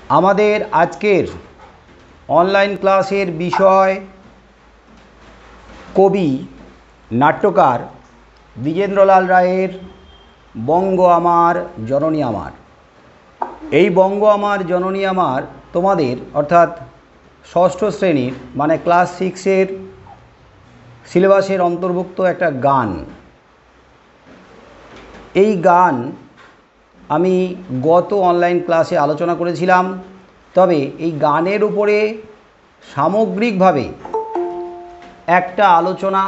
আমাদের আজকের অনলাইন ক্লাসের বিষয় কবি নাট্যকার দ্বিজেন্দ্রলাল রায়ের বঙ্গ আমার জননী আমার। এই বঙ্গ আমার জননী আমার তোমাদের অর্থাৎ ষষ্ঠ শ্রেণীর মানে ক্লাস 6-এর সিলেবাসের অন্তর্ভুক্ত একটা গান। এই গান আমি গত অনলাইন ক্লাসে আলোচনা করেছিলাম, তবে এই গানের উপরে সামগ্রিকভাবে একটা আলোচনা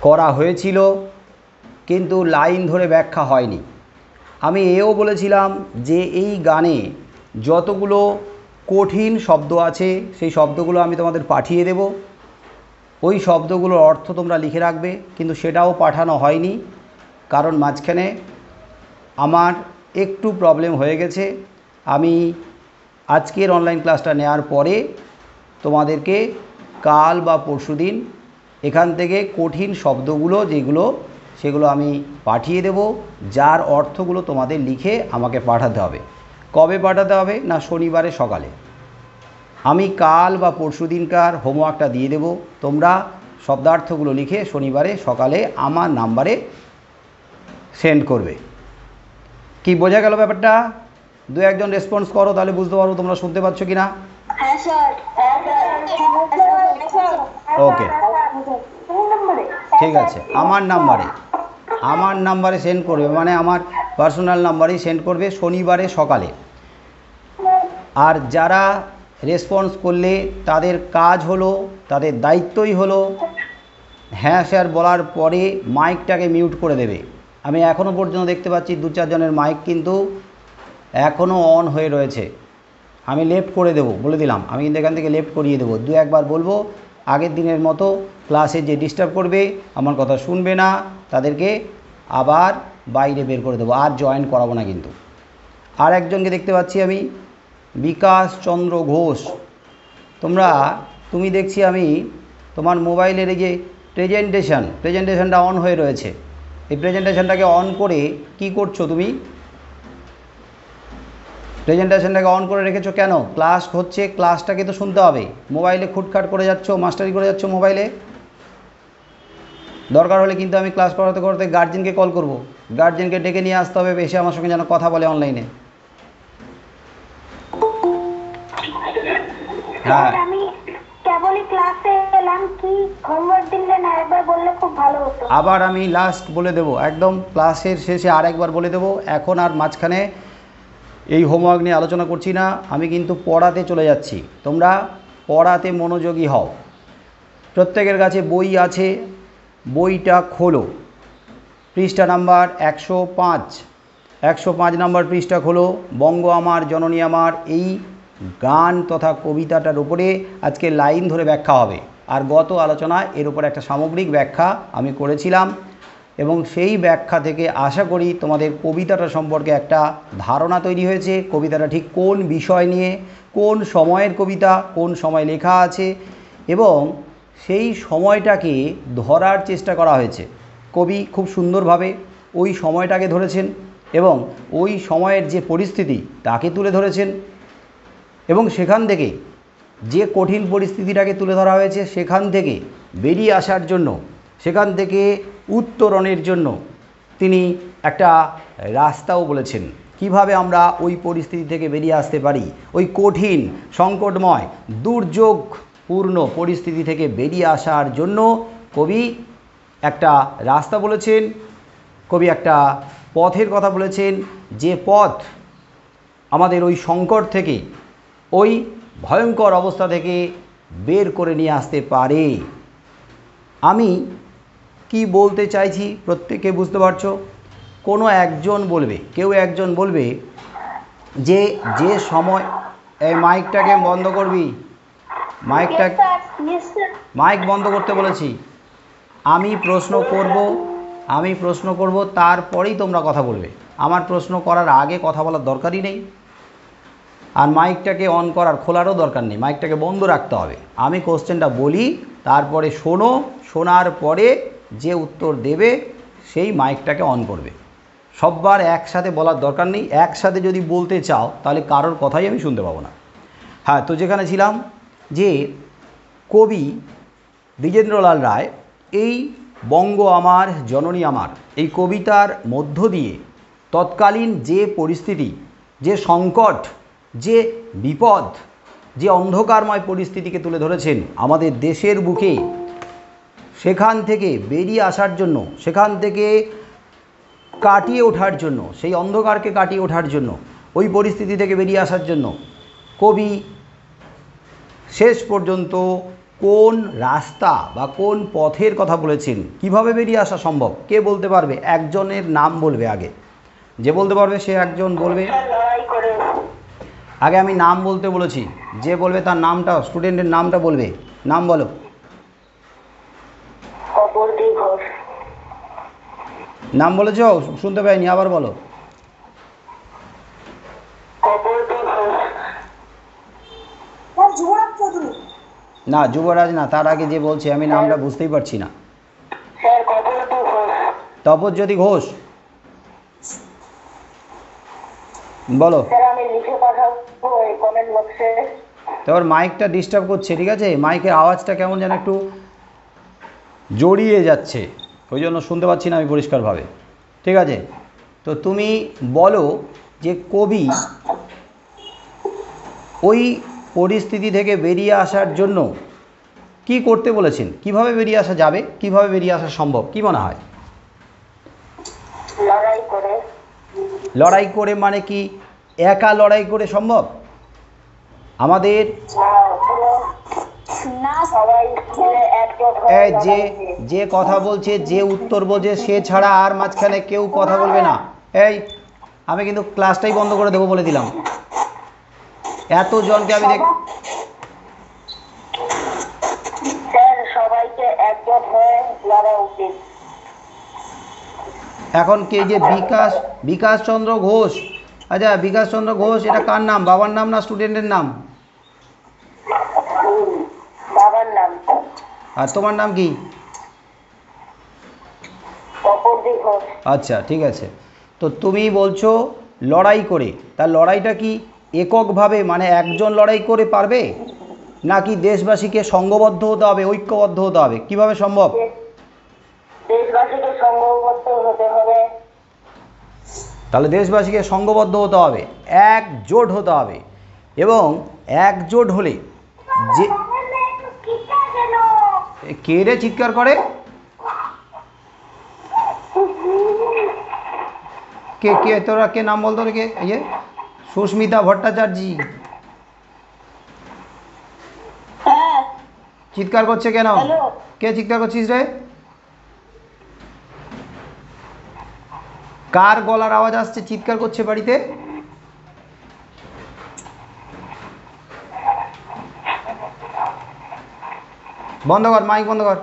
করা হয়েছিল, কিন্তু লাইন ধরে ব্যাখ্যা হয়নি। আমি এও বলেছিলাম যে এই গানে যতগুলো কঠিন শব্দ আছে সেই শব্দগুলো আমি তোমাদের পাঠিয়ে দেব, ওই শব্দগুলোর অর্থ তোমরা লিখে রাখবে, কিন্তু সেটাও পাঠানো হয়নি কারণ মাঝখানে আমার একটু প্রবলেম হয়ে গেছে। আমি আজকের অনলাইন ক্লাসটা নেওয়ার পরে তোমাদেরকে কাল বা পরশুদিন এখান থেকে কঠিন শব্দগুলো যেগুলো সেগুলো আমি পাঠিয়ে দেব, যার অর্থগুলো তোমাদের লিখে আমাকে পাঠাতে হবে। কবে পাঠাতে হবে না, শনিবারে সকালে। আমি কাল বা পরশুদিনকার হোমওয়ার্কটা দিয়ে দেব, তোমরা শব্দার্থগুলো লিখে শনিবারে সকালে আমার নাম্বারে সেন্ড করবে। কি বোঝা গেল ব্যাপারটা? দু একজন রেসপন্স করো, তাহলে বুঝতে পারবো তোমরা শুনতে পাচ্ছ কি না। ওকে, ঠিক আছে। আমার নাম্বারে সেন্ড করবে, মানে আমার পার্সোনাল নাম্বারেই সেন্ড করবে শনিবারে সকালে। আর যারা রেসপন্স করলে তাদের কাজ হলো, তাদের দায়িত্বই হলো হ্যাঁ স্যার বলার পরে মাইকটাকে মিউট করে দেবে। আমি এখনও পর্যন্ত দেখতে পাচ্ছি 2-4 জনের মাইক কিন্তু এখনও অন হয়ে রয়েছে। আমি লেফট করে দেব, বলে দিলাম, আমি কিন্তু এখান থেকে লেফট করিয়ে দেবো। 2-1 বলবো, আগের দিনের মতো ক্লাসে যে ডিস্টার্ব করবে, আমার কথা শুনবে না, তাদেরকে আবার বাইরে বের করে দেবো, আর জয়েন করাবো না কিন্তু। আর একজনকে দেখতে পাচ্ছি আমি, বিকাশ চন্দ্র ঘোষ। তুমি দেখছি আমি তোমার মোবাইলের এই যে প্রেজেন্টেশনটা অন হয়ে রয়েছে, এই প্রেজেন্টেশনটাকে অন করে কি করছো তুমি? প্রেজেন্টেশনটাকে অন করে রেখেছো কেন? ক্লাস হচ্ছে, ক্লাসটাকে তো শুনতে হবে। মোবাইলে খুটখাট করে যাচ্ছ, মাস্টারি করে যাচ্ছ মোবাইলে। দরকার হলে কিন্তু আমি ক্লাস করাতে করাতে গার্জেনকে কল করব, গার্জেনকে ডেকে নিয়ে আসতে হবে, এসে আমার সঙ্গে যেন কথা বলে অনলাইনে। হ্যাঁ, আবার আমি লাস্ট বলে দেবো, একদম ক্লাসের শেষে আর একবার বলে দেবো। এখন আর মাঝখানে এই হোমওয়ার্ক নিয়ে আলোচনা করছি না, আমি কিন্তু পড়াতে চলে যাচ্ছি। তোমরা পড়াতে মনোযোগী হও। প্রত্যেকের কাছে বই আছে, বইটা খোলো। পৃষ্ঠা নাম্বার 105 নম্বর পৃষ্ঠা খোলো। বঙ্গ আমার জননী আমার এই গান তথা কবিতাটার উপরে আজকে লাইন ধরে ব্যাখ্যা হবে। আর গত আলোচনায় এর উপর একটা সামগ্রিক ব্যাখ্যা আমি করেছিলাম, এবং সেই ব্যাখ্যা থেকে আশা করি তোমাদের কবিতাটা সম্পর্কে একটা ধারণা তৈরি হয়েছে। কবিতাটা ঠিক কোন বিষয় নিয়ে, কোন সময়ের কবিতা, কোন সময় লেখা আছে, এবং সেই সময়টাকে ধরার চেষ্টা করা হয়েছে। কবি খুব সুন্দরভাবে ওই সময়টাকে ধরেছেন এবং ওই সময়ের যে পরিস্থিতি তাকে তুলে ধরেছেন, এবং সেখান থেকে যে কঠিন পরিস্থিতিটাকে তুলে ধরা হয়েছে সেখান থেকে বেরিয়ে আসার জন্য, সেখান থেকে উত্তরণের জন্য তিনি একটা রাস্তাও বলেছেন, কিভাবে আমরা ওই পরিস্থিতি থেকে বেরিয়ে আসতে পারি। ওই কঠিন, সংকটময়, দুর্যোগপূর্ণ পরিস্থিতি থেকে বেরিয়ে আসার জন্য কবি একটা রাস্তা বলেছেন, কবি একটা পথের কথা বলেছেন, যে পথ আমাদের ওই সংকট থেকে, ওই ভয়ঙ্কর অবস্থা থেকে বের করে নিয়ে আসতে পারে। আমি কি বলতে চাইছি প্রত্যেকে বুঝতে পারছো? কোনো একজন বলবে, কেউ একজন বলবে যে যে সময়, এই মাইকটাকে বন্ধ করবি, মাইক বন্ধ করতে বলেছি। আমি প্রশ্ন করব, তারপরেই তোমরা কথা বলবে। আমার প্রশ্ন করার আগে কথা বলার দরকারই নেই, আর মাইকটাকে অন করার খোলারও দরকার নেই, মাইকটাকে বন্ধ রাখতে হবে। আমি কোশ্চেনটা বলি, তারপরে শোনো, শোনার পরে যে উত্তর দেবে সেই মাইকটাকে অন করবে। সববার একসাথে বলার দরকার নেই, একসাথে যদি বলতে চাও তাহলে কারোর কথাই আমি শুনতে পাবো না। হ্যাঁ, তো যেখানে ছিলাম যে কবি দ্বিজেন্দ্রলাল রায় এই বঙ্গ আমার জননী আমার এই কবিতার মধ্য দিয়ে তৎকালীন যে পরিস্থিতি, যে সংকট, যে বিপদ, যে অন্ধকারময় পরিস্থিতিকে তুলে ধরেছেন আমাদের দেশের বুকে, সেখান থেকে বেরিয়ে আসার জন্য, সেখান থেকে কাটিয়ে ওঠার জন্য, সেই অন্ধকারকে কাটিয়ে ওঠার জন্য, ওই পরিস্থিতি থেকে বেরিয়ে আসার জন্য কবি শেষ পর্যন্ত কোন রাস্তা বা কোন পথের কথা বলেছেন, কিভাবে বেরিয়ে আসা সম্ভব, কে বলতে পারবে? একজনের নাম বলবে আগে, যে বলতে পারবে সে একজন বলবে। আগে আমি নাম বলতে বলেছি, যে বলবে তার নামটা, স্টুডেন্টের নামটা বলবে। নাম বলো। নাম বলেছ? শুনতে পাইনি, আবার বলো। না, যুবরাজ না, তার আগে যে বলছে আমি নামটা বুঝতেই পারছি না। তপজ্যোতি ঘোষ, বলো। তোর মাইকটা ডিস্টার্ব করছে, ঠিক আছে? মাইকের আওয়াজটা কেমন যেন একটু জড়িয়ে যাচ্ছে, ওই জন্য শুনতে পাচ্ছি না আমি পরিষ্কারভাবে, ঠিক আছে? তো তুমি বলো যে কবি ওই পরিস্থিতি থেকে বেরিয়ে আসার জন্য কি করতে বলেছেন, কিভাবে বেরিয়ে আসা যাবে, কিভাবে বেরিয়ে আসা সম্ভব, কি মনে হয়? লড়াই করে মানে কি একা লড়াই করে সম্ভব? আমাদের যে কথা বলছে, যে উত্তর বলছে, সে ছাড়া আর মাঝখানে কেউ কথা বলবে না। এই, আমি কিন্তু ক্লাসটাই বন্ধ করে দেবো বলে দিলাম। এতজনকে আমি দেখ, এখন কে যে বিকাশ চন্দ্র ঘোষ, আচ্ছা বিকাশ চন্দ্র ঘোষ এটা কার নাম? বাবার নাম না স্টুডেন্টের নাম? বাবার নাম। আর তোমার নাম কি? আচ্ছা, ঠিক আছে। তো তুমি বলছো লড়াই করে, তার লড়াইটা কি এককভাবে মানে একজন লড়াই করে পারবে, নাকি দেশবাসীকে সংঘবদ্ধ হতে হবে, ঐক্যবদ্ধ হতে হবে, কিভাবে সম্ভব? দেশবাসীকে সংঘবদ্ধ হতে হবে। তাহলে দেশবাসীকে সংঘবদ্ধ হতে হবে, একজোট হতে হবে, এবং একজোট হলে যে কে রে চিৎকার করে, কে কে তোরা কে নাম বলতো রে? কে? এই যে সুস্মিতা ভট্টাচার্য চিৎকার করছে কেন? কে চিৎকার করছিস রে? কার গলার আওয়াজ আসছে, চিৎকার করছে বাড়িতে? বন্ধ কর, মাইক বন্ধ কর।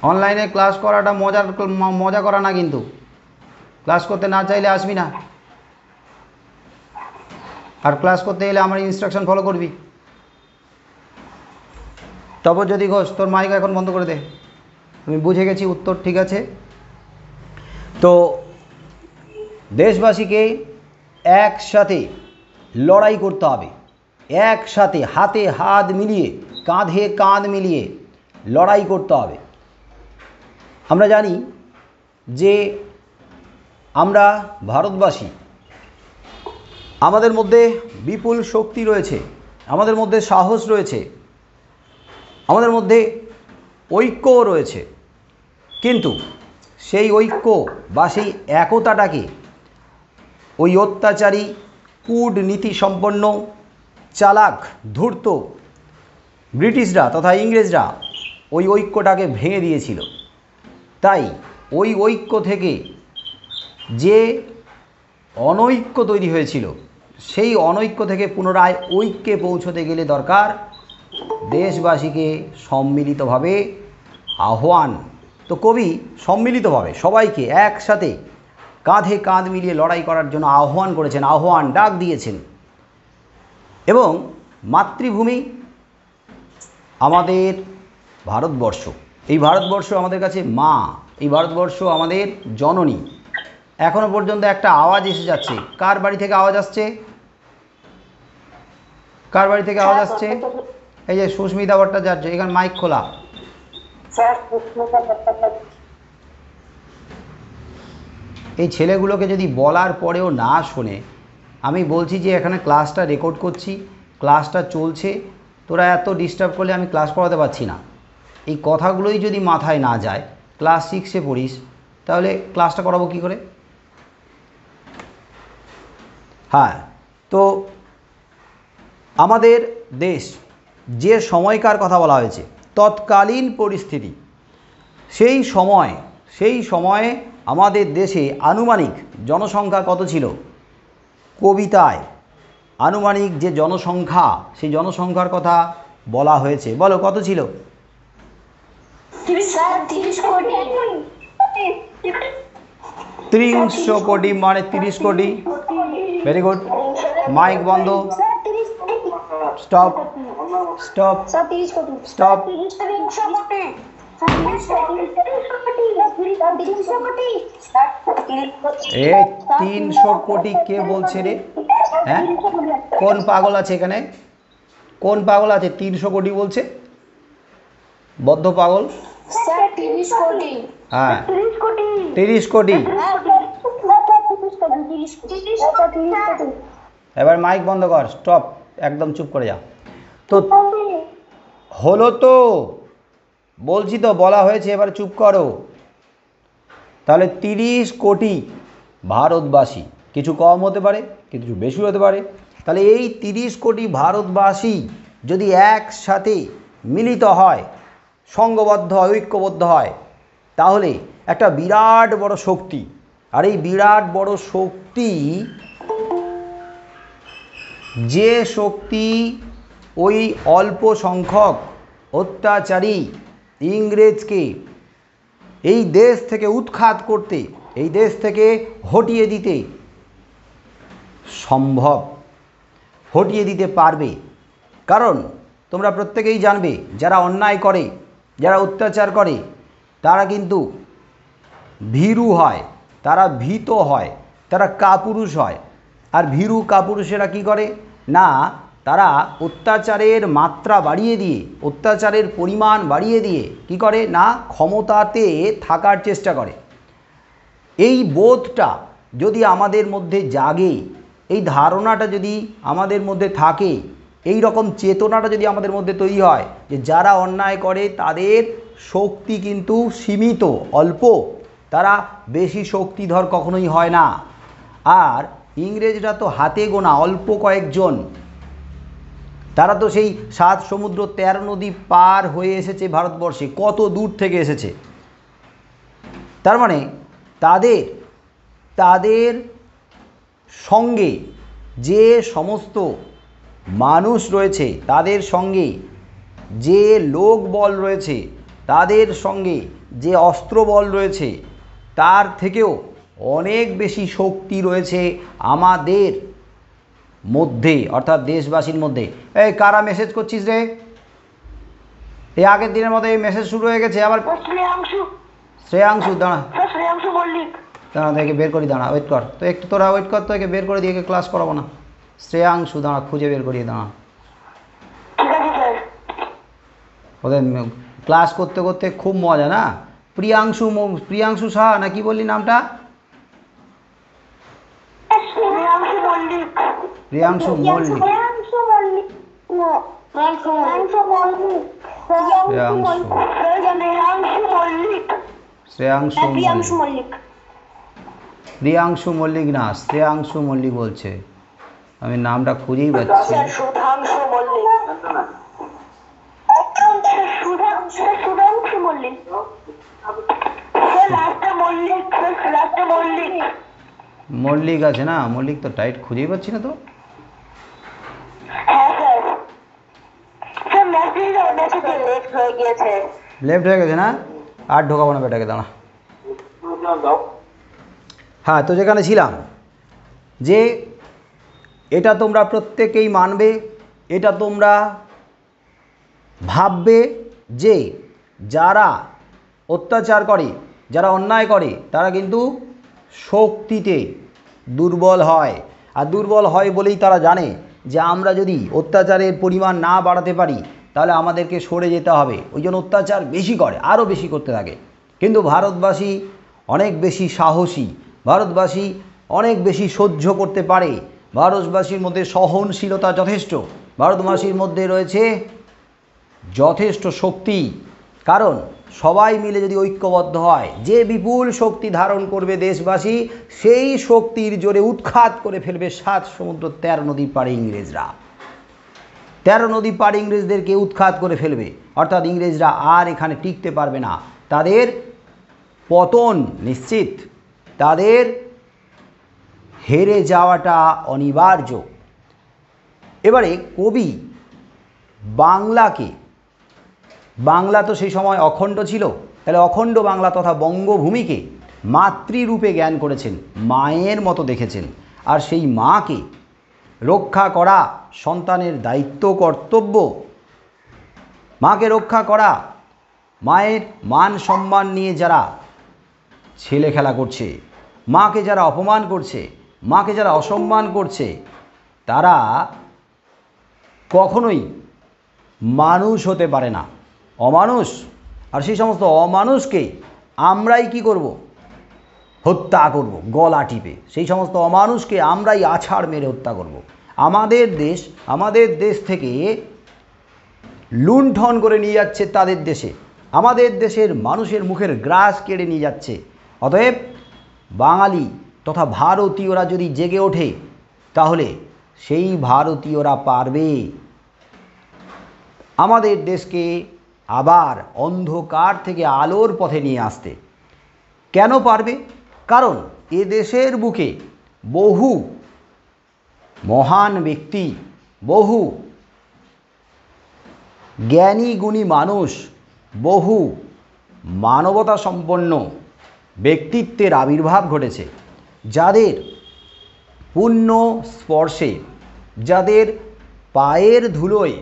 অনলাইনে ক্লাস করাটা মজা করা না, কিন্তু ক্লাস করতে না চাইলে আসবি না, আর ক্লাস করতে গেলে আমার ইনস্ট্রাকশন ফলো করবি। তপজ্যোতি ঘোষ, তোর মাইক এখন বন্ধ করে দে। আমি বুঝে গেছি উত্তর, ঠিক আছে? তো দেশবাসীকে একসাথে লড়াই করতে হবে, একসাথে হাতে হাত মিলিয়ে, কাঁধে কাঁধ মিলিয়ে লড়াই করতে হবে। আমরা জানি যে আমরা ভারতবাসী, আমাদের মধ্যে বিপুল শক্তি রয়েছে, আমাদের মধ্যে সাহস রয়েছে, আমাদের মধ্যে ঐক্যও রয়েছে, কিন্তু সেই ঐক্য বা সেই একতাটাকে ওই অত্যাচারী, কূটনীতি সম্পন্ন, চালাক, ধূর্ত ব্রিটিশরা তথা ইংরেজরা ওই ঐক্যটাকে ভেঙে দিয়েছিল। তাই ওই ঐক্য থেকে যে অনৈক্য তৈরি হয়েছিল, সেই অনৈক্য থেকে পুনরায় ঐক্যে পৌঁছতে গেলে দরকার দেশবাসীকে সম্মিলিতভাবে আহ্বান। তো কবি সম্মিলিতভাবে সবাইকে একসাথে কাঁধে কাঁধ মিলিয়ে লড়াই করার জন্য আহ্বান করেছেন, আহ্বান ডাক দিয়েছেন। এবং মাতৃভূমি আমাদের ভারতবর্ষ, এই ভারতবর্ষ আমাদের কাছে মা, এই ভারতবর্ষ আমাদের জননী। এখনো পর্যন্ত একটা আওয়াজ এসে যাচ্ছে। কার বাড়ি থেকে আওয়াজ আসছে? কার বাড়ি থেকে আওয়াজ আসছে? এই যে সুস্মিতা ভট্টাচার্য, এখানে মাইক খোলা। এই ছেলেগুলোকে যদি বলার পরেও না শোনে, আমি বলছি যে এখানে ক্লাসটা রেকর্ড করছি, ক্লাসটা চলছে, তোরা এত ডিস্টার্ব করলে আমি ক্লাস করাতে পারছি না। এই কথাগুলোই যদি মাথায় না যায়, ক্লাস 6-এ পড়িস, তাহলে ক্লাসটা করাবো কী করে? হ্যাঁ, তো আমাদের দেশ যে সময়কার কথা বলা হয়েছে, তৎকালীন পরিস্থিতি, সেই সময়ে আমাদের দেশে আনুমানিক জনসংখ্যা কত ছিল? কবিতায় আনুমানিক যে জনসংখ্যা, সেই জনসংখ্যার কথা বলা হয়েছে। বলো কত ছিল? 300 কোটি, মানে 30 কোটি। Very good. মাইক বন্ধ। Stop stop stop. এ 300 কোটি কে বলছে রে? হ্যাঁ, কোন পাগল আছে এখানে? কোন পাগল আছে 300 কোটি বলছে? বদ্ধ পাগল। হ্যাঁ, 30 কোটি। এবার মাইক বন্ধ কর, স্টপ, একদম চুপ করে যা। তো হলো তো, বলছি তো, বলা হয়েছে, এবার চুপ করো। তাহলে 30 কোটি ভারতবাসী, কিছু কম হতে পারে, কিছু বেশি হতে পারে। তাহলে এই 30 কোটি ভারতবাসী যদি একসাথে মিলিত হয়, সংঘবদ্ধ হয়, ঐক্যবদ্ধ হয়, তাহলে একটা বিরাট বড় শক্তি। আর এই বিরাট বড় শক্তি, যে শক্তি ওই অল্প সংখ্যক অত্যাচারী ইংরেজকে এই দেশ থেকে উৎখাত করতে, এই দেশ থেকে হটিয়ে দিতে সম্ভব, হটিয়ে দিতে পারবে। কারণ তোমরা প্রত্যেকেই জানবে, যারা অন্যায় করে, যারা অত্যাচার করে, তারা কিন্তু ভীরু হয়, তারা ভীত হয়, তারা কাপুরুষ হয়। আর ভীরু কাপুরুষেরা কি করে না, তারা অত্যাচারের মাত্রা বাড়িয়ে দিয়ে, অত্যাচারের পরিমাণ বাড়িয়ে দিয়ে কি করে না, ক্ষমতাতে থাকার চেষ্টা করে। এই বোধটা যদি আমাদের মধ্যে জাগে, এই ধারণাটা যদি আমাদের মধ্যে থাকে, এই রকম চেতনাটা যদি আমাদের মধ্যে তৈরি হয় যে যারা অন্যায় করে তাদের শক্তি কিন্তু সীমিত, অল্প, তারা বেশি শক্তিধর কখনোই হয় না। আর ইংরেজরা তো হাতে গোনা অল্প কয়েকজন, তারা তো সেই 7 সমুদ্র 13 নদী পার হয়ে এসেছে ভারতবর্ষে, কত দূর থেকে এসেছে। তার মানে তাদের সঙ্গে যে সমস্ত মানুষ রয়েছে, তাদের সঙ্গে যে লোকবল রয়েছে, তাদের সঙ্গে যে অস্ত্রবল রয়েছে, তার থেকেও অনেক বেশি শক্তি রয়েছে আমাদের মধ্যে, অর্থাৎ দেশবাসীর মধ্যে। এই কারা মেসেজ করছিস রে? এই আগের দিনের মতো এই মেসেজ শুরু হয়ে গেছে আবার। শ্রেয়াংশু, দাঁড়া দাঁড়া, তোকে বের করি, দাঁড়া, ওয়েট কর তো একটু, তোরা ওয়েট কর, তোকে বের করে দিয়ে ক্লাস করাবো না। শ্রেয়াংশু, দাঁড়া, খুঁজে বের করিয়ে, দাঁড়া। ওদের ক্লাস করতে করতে খুব মজা না? প্রিয়াংশু শাহ না কি বললি নামটা? প্রিয়াংশু মল্লিক। প্রিয়াংশু মল্লিক না, শ্রেয়াংশু মল্লিক বলছে। আমি নামটা খুঁজেই পাচ্ছি। মল্লিক আছে না? মল্লিক তো টাইট খুঁজেই পাচ্ছি না তো। লেফট হয়ে গেছে না? আর ঢোকাবো না বেটাকে, দাঁড়া। হ্যাঁ, তো যেখানে ছিলাম, যে এটা তোমরা প্রত্যেকেই মানবে, এটা তোমরা ভাববে যে যারা অত্যাচার করে, যারা অন্যায় করে তারা কিন্তু শক্তিতে দুর্বল হয়, আর দুর্বল হয় বলেই তারা জানে যে আমরা যদি অত্যাচারের পরিমাণ না বাড়াতে পারি তাহলে আমাদেরকে সরে যেতে হবে, ওই জন্য অত্যাচার বেশি করে, আরও বেশি করতে থাকে। কিন্তু ভারতবাসী অনেক বেশি সাহসী, ভারতবাসী অনেক বেশি সহ্য করতে পারে, ভারতবাসীর মধ্যে সহনশীলতা যথেষ্ট, ভারতবাসীর মধ্যে রয়েছে যথেষ্ট শক্তি। কারণ সবাই মিলে যদি ঐক্যবদ্ধ হয়, যে বিপুল শক্তি ধারণ করবে দেশবাসী, সেই শক্তির জোরে উৎখাত করে ফেলবে 7 সমুদ্র 13 নদী পারে ইংরেজরা। 13 নদী পার ইংরেজদেরকে উৎখাত করে ফেলবে, অর্থাৎ ইংরেজরা আর এখানে টিকতে পারবে না, তাদের পতন নিশ্চিত, তাদের হেরে যাওয়াটা অনিবার্য। এবারে কবি বাংলাকে, বাংলা তো সেই সময় অখণ্ড ছিল, তাহলে অখণ্ড বাংলা তথা বঙ্গভূমিকে মাতৃরূপে জ্ঞান করেছেন, মায়ের মতো দেখেছেন। আর সেই মাকে রক্ষা করা সন্তানের দায়িত্ব, কর্তব্য। মাকে রক্ষা করা, মায়ের মান সম্মান নিয়ে যারা ছেলে খেলা করছে, মাকে যারা অপমান করছে, মাকে যারা অসম্মান করছে, তারা কখনোই মানুষ হতে পারে না, অমানুষ। আর সেই সমস্ত অমানুষকে আমরাই কি করব? হত্যা করব গলা টিপে, সেই সমস্ত অমানুষকে আমরাই আছাড় মেরে হত্যা করব। আমাদের দেশ থেকে লুণ্ঠন করে নিয়ে যাচ্ছে তাদের দেশে, আমাদের দেশের মানুষের মুখের গ্রাস কেড়ে নিয়ে যাচ্ছে। অতএব বাঙালি তথা ভারতীয়রা যদি জেগে ওঠে তাহলে সেই ভারতীয়রা পারবে আমাদের দেশকে আবার অন্ধকার থেকে আলোর পথে নিয়ে আসতে। কেন পারবে? কারণ এ দেশের বুকে বহু মহান ব্যক্তি, বহু জ্ঞানী গুণী মানুষ, বহু মানবতা সম্পন্ন ব্যক্তিত্বের আবির্ভাব ঘটেছে, যাদের পুণ্য স্পর্শে, যাদের পায়ের ধুলোয়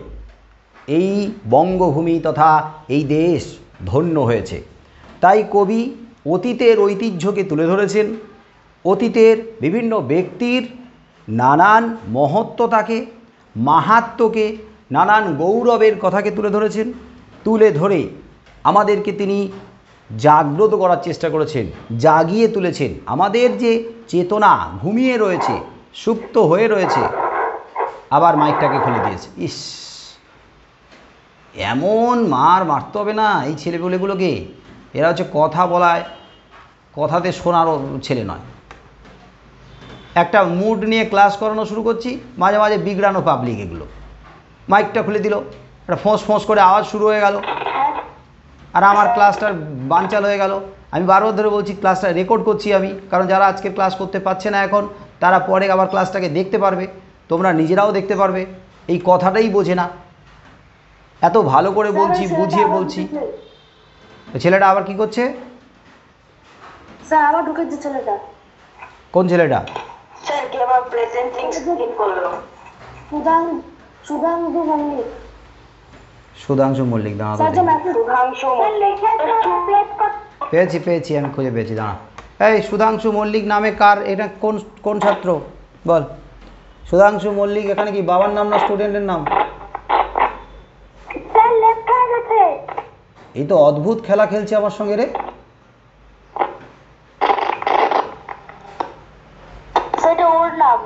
এই বঙ্গভূমি তথা এই দেশ ধন্য হয়েছে। তাই কবি অতীতের ঐতিহ্যকে তুলে ধরেছেন, অতীতের বিভিন্ন ব্যক্তির নানান মহত্ত্বতাকে, মাহাত্ম্যকে, নানান গৌরবের কথাকে তুলে ধরেছেন। তুলে ধরে আমাদেরকে তিনি জাগ্রত করার চেষ্টা করেছেন, জাগিয়ে তুলেছেন। আমাদের যে চেতনা ঘুমিয়ে রয়েছে, সুপ্ত হয়ে রয়েছে, আবার মাইকটাকে খুলে দিয়েছে। ইস, এমন মারতে হবে না এই ছেলেপুলেগুলোকে, এরা হচ্ছে কথা বলায়, কথাতে শোনারও ছেলে নয়। একটা মুড নিয়ে ক্লাস করানো শুরু করছি, মাঝে মাঝে বিগড়ানো পাবলিক এগুলো। মাইকটা খুলে দিল, একটা ফোঁস ফোঁস করে আওয়াজ শুরু হয়ে গেল, আর আমার ক্লাসটার বানচাল হয়ে গেল। আমি বারবার ধরে বলছি ক্লাসটা রেকর্ড করছি আমি, কারণ যারা আজকে ক্লাস করতে পারছে না এখন, তারা পরে আবার ক্লাসটাকে দেখতে পারবে, তোমরা নিজেরাও দেখতে পারবে। এই কথাটাই বোঝে না, এত ভালো করে বলছি, বুঝিয়ে বলছি। ছেলেটা আবার কি করছে? স্যার আবার ঢুকেছে ছেলেটা। কোন ছেলেটা? স্যার কি আবার প্রেজেন্টিং স্ক্রিন করলো? সুধাংশু মল্লিক। সুধাংশু মল্লিক, দাঁড়া সুধাংশু মল্লিক পেয়েছি, আমি খুঁজে পেয়েছি, দাঁড়া। এই সুধাংশু মল্লিক নামে কার? এটা কোন ছাত্র বল? সুধাংশু মল্লিক এখানে কি বাবার নাম না স্টুডেন্টের নাম? এই তো অদ্ভুত খেলা খেলছে আমার সঙ্গে রে। সেটা ওর নাম।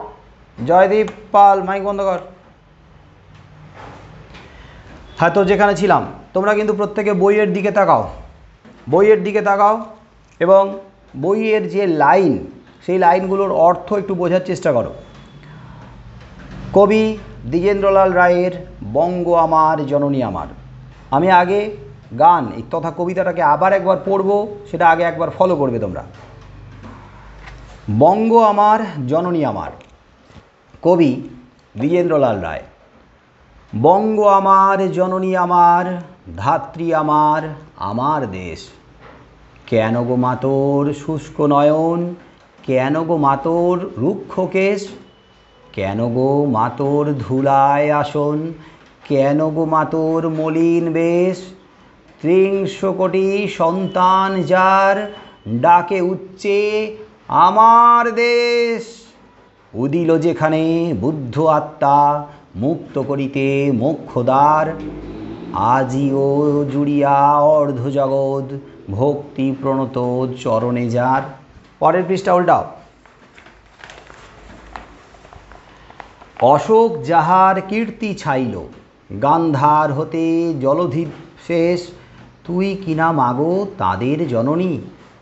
জয়দীপ পাল, মাইক বন্ধ কর। হ্যাঁ, তো যেখানে ছিলাম, তোমরা কিন্তু প্রত্যেকে বইয়ের দিকে তাকাও, বইয়ের দিকে তাকাও এবং বইয়ের যে লাইন, সেই লাইনগুলোর অর্থ একটু বোঝার চেষ্টা করো। কবি দ্বিজেন্দ্রলাল রায়ের বঙ্গ আমার জননী আমার। আমি আগে গান তথা কবিতাটাকে আবার একবার পড়ব, সেটা আগে একবার ফলো করবে তোমরা। বঙ্গ আমার জননী আমার, কবি দ্বিজেন্দ্রলাল রায়। বঙ্গ আমার জননী আমার, ধাত্রী আমার, আমার দেশ। কেন গো মাতোর শুষ্ক নয়ন, কেন গো মাতোর রুক্ষ কেশ, কেন গো মাতোর ধুলায় আসন, কেন গো মাতোর মলিন বেশ। ৩০ কোটি সন্তান যার, ডাকে উচ্চে আমার দেশ। উদিল যেখানে বুদ্ধ আত্মা মুক্ত করিতে মোক্ষদ্বার। আজিও জুড়িয়া অর্ধ জগৎ ভক্তি প্রণত চরণে যার। পরের পৃষ্ঠা উল্টাও। অশোক যাহার কীর্তি ছাইল, গান্ধার হতে জলধি শেষ। তুই কিনা মাগো তাদের জননী,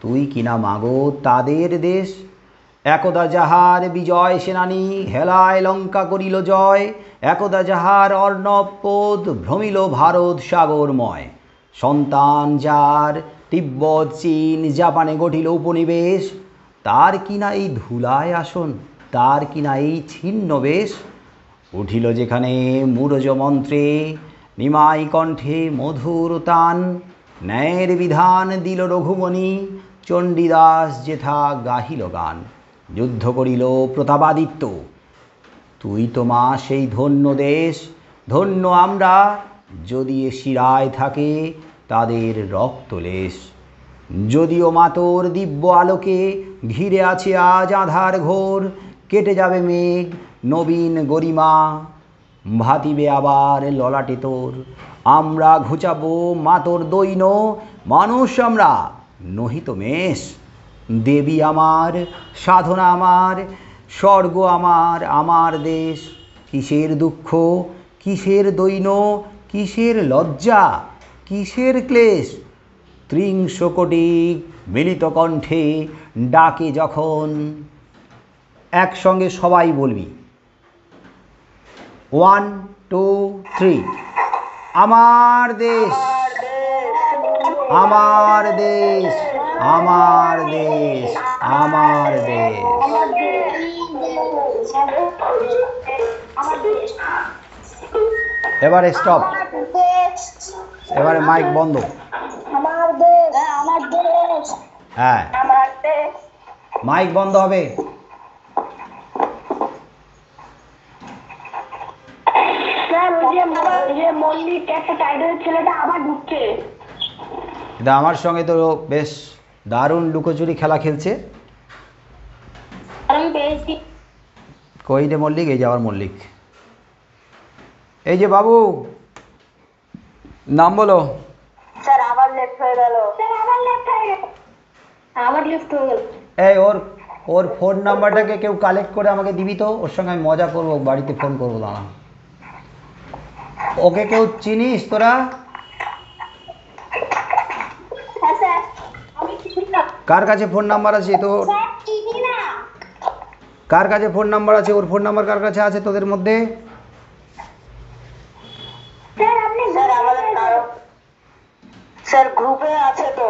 তুই কিনা মাগো তাদের দেশ। একদা যাহার বিজয় সেনানী হেলায় লঙ্কা করিল জয়। একদা যাহার অর্ণব পদ ভ্রমিল ভারত সাগরময়। সন্তান যার তিব্বত চীন জাপানে গঠিল উপনিবেশ। তার কিনা এই ধুলায় আসন, তার কিনা এই ছিন্ন বেশ। উঠিল যেখানে মুরজ মন্ত্রে নিমাই কণ্ঠে মধুর তান। ন্যায়ের বিধান দিল রঘুমণি, চণ্ডীদাস যেথা গাহিল গান। যুদ্ধ করিল প্রতাপাদিত্য, তুই তো মা সেই ধন্য দেশ। ধন্য আমরা যদি এ শিরায় থাকে তাদের রক্তলেশ। যদিও মাতোর দিব্য আলোকে ঘিরে আছে আজ আধার ঘোর। কেটে যাবে মেঘ নবীন গরিমা, ভাতিবে আবার ললাটে তোর। আমরা ঘুচাবো মাতোর দৈন, মানুষ আমরা নহিত মেষ। দেবী আমার সাধনা আমার, স্বর্গ আমার আমার দেশ। কিসের দুঃখ কিসের দৈন, কিসের লজ্জা কিসের ক্লেশ। ত্রিংশ কোটি মিলিত কণ্ঠে ডাকে যখন। একসঙ্গে সবাই বলবি, 1 2 3। আমার দেশ আমার দেশ আমার দেশ আমার দেশ। এবারে স্টপ, এবারে মাইক বন্ধ। আমার দেশ, আমার দেশ, হ্যাঁ আমার দেশ। মাইক বন্ধ হবে। স্যার ওই যে মল্লিক একটা টাইটেল ছেলেটা আবার ঢুকছে। এটা আমার সঙ্গে তো বেশ দারুণ লুকোচুরি খেলা খেলছে। আমি পেয়েছি। কই রে মল্লিক? এই যে আবার মল্লিক। এই যে বাবু, নাম বলো। স্যার আবার লেফট হয়ে গেল। স্যার আবার লেফট হয়ে গেল। আবার লেফট হয়ে গেল। এই ওর ফোন নাম্বারটাকে কেউ কালেক্ট করে আমাকে দিবি তো, ওর সঙ্গে আমি মজা করবো, বাড়িতে ফোন করবো। দাঁড়া, ওকে কেউ চিনিস তোরা? হ্যাঁ স্যার, আমি চিনি না। কার কাছে ফোন নাম্বার আছে তো? স্যার চিনি না। কার কাছে ফোন নাম্বার আছে? ওর ফোন নাম্বার কার কাছে আছে তোদের মধ্যে? স্যার আপনি স্যার আমাদের স্যার গ্রুপে আছে তো।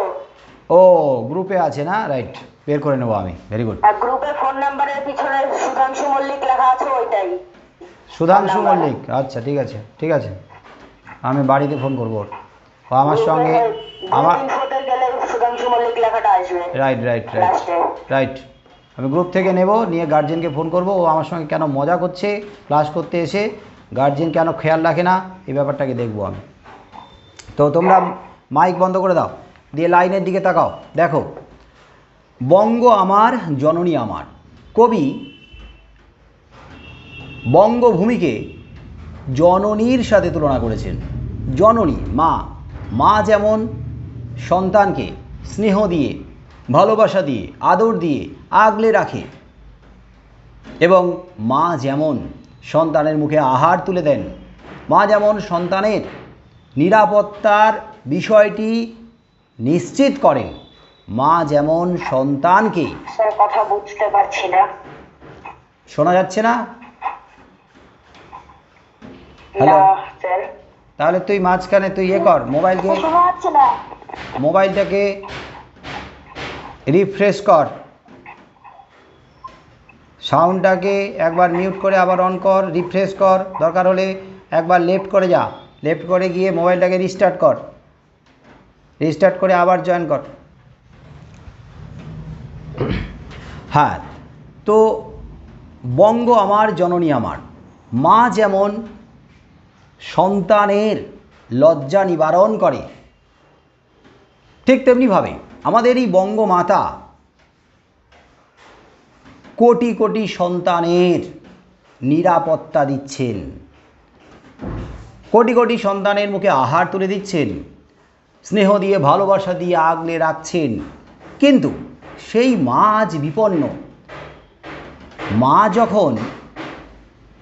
ও গ্রুপে আছে না, রাইট, বের করে নেবো আমি। Very good. আর গ্রুপে ফোন নাম্বারের পিছনে সুধাংশু মল্লিক লেখা আছে, ওইটাই। সুধাংশু মল্লিক, আচ্ছা ঠিক আছে ঠিক আছে, আমি বাড়িতে ফোন করবো ওর। ও আমার সঙ্গে আমার গেলে সুধাংশু মল্লিক লেখাটা আসবে। Right right right right. আমি গ্রুপ থেকে নেব, নিয়ে গার্জেনকে ফোন করব। ও আমার সঙ্গে কেন মজা করছে, ক্লাস করতে এসে গার্জেন কেন খেয়াল রাখে না, এই ব্যাপারটাকে দেখবো আমি। তো তোমরা মাইক বন্ধ করে দাও, দিয়ে লাইনের দিকে তাকাও। দেখো, বঙ্গ আমার জননী আমার। কবি বঙ্গভূমিকে জননীর সাথে তুলনা করেছেন। জননী মা, মা যেমন সন্তানকে স্নেহ দিয়ে, ভালোবাসা দিয়ে, আদর দিয়ে আগলে রাখে, এবং মা যেমন সন্তানের মুখে আহার তুলে দেন, মা যেমন সন্তানের নিরাপত্তার বিষয়টি নিশ্চিত করেন, মা যেমন সন্তানকে। স্যার কথা বুঝতে পারছি না। শোনা যাচ্ছে না? হ্যালো, স্যার তাহলে তুই মাঝখানে তুই কর, শোনা যাচ্ছে না। মোবাইলটাকে রিফ্রেশ কর, সাউন্ডটাকে একবার মিউট করে আবার অন কর, রিফ্রেশ কর, দরকার হলে একবার লেফট করে যা, লেফট করে গিয়ে মোবাইলটাকে রিস্টার্ট কর, রিস্টার্ট করে আবার জয়েন কর। হ্যাঁ, তো বঙ্গ আমার জননী আমার। মা যেমন সন্তানের লজ্জা নিবারণ করে, ঠিক তেমনিভাবে আমাদের এই বঙ্গমাতা কোটি কোটি সন্তানের নিরাপত্তা দিচ্ছেন, কোটি কোটি সন্তানের মুখে আহার তুলে দিচ্ছেন, স্নেহ দিয়ে ভালোবাসা দিয়ে আগলে রাখছেন। কিন্তু সেই মা আজ বিপন্ন। মা যখন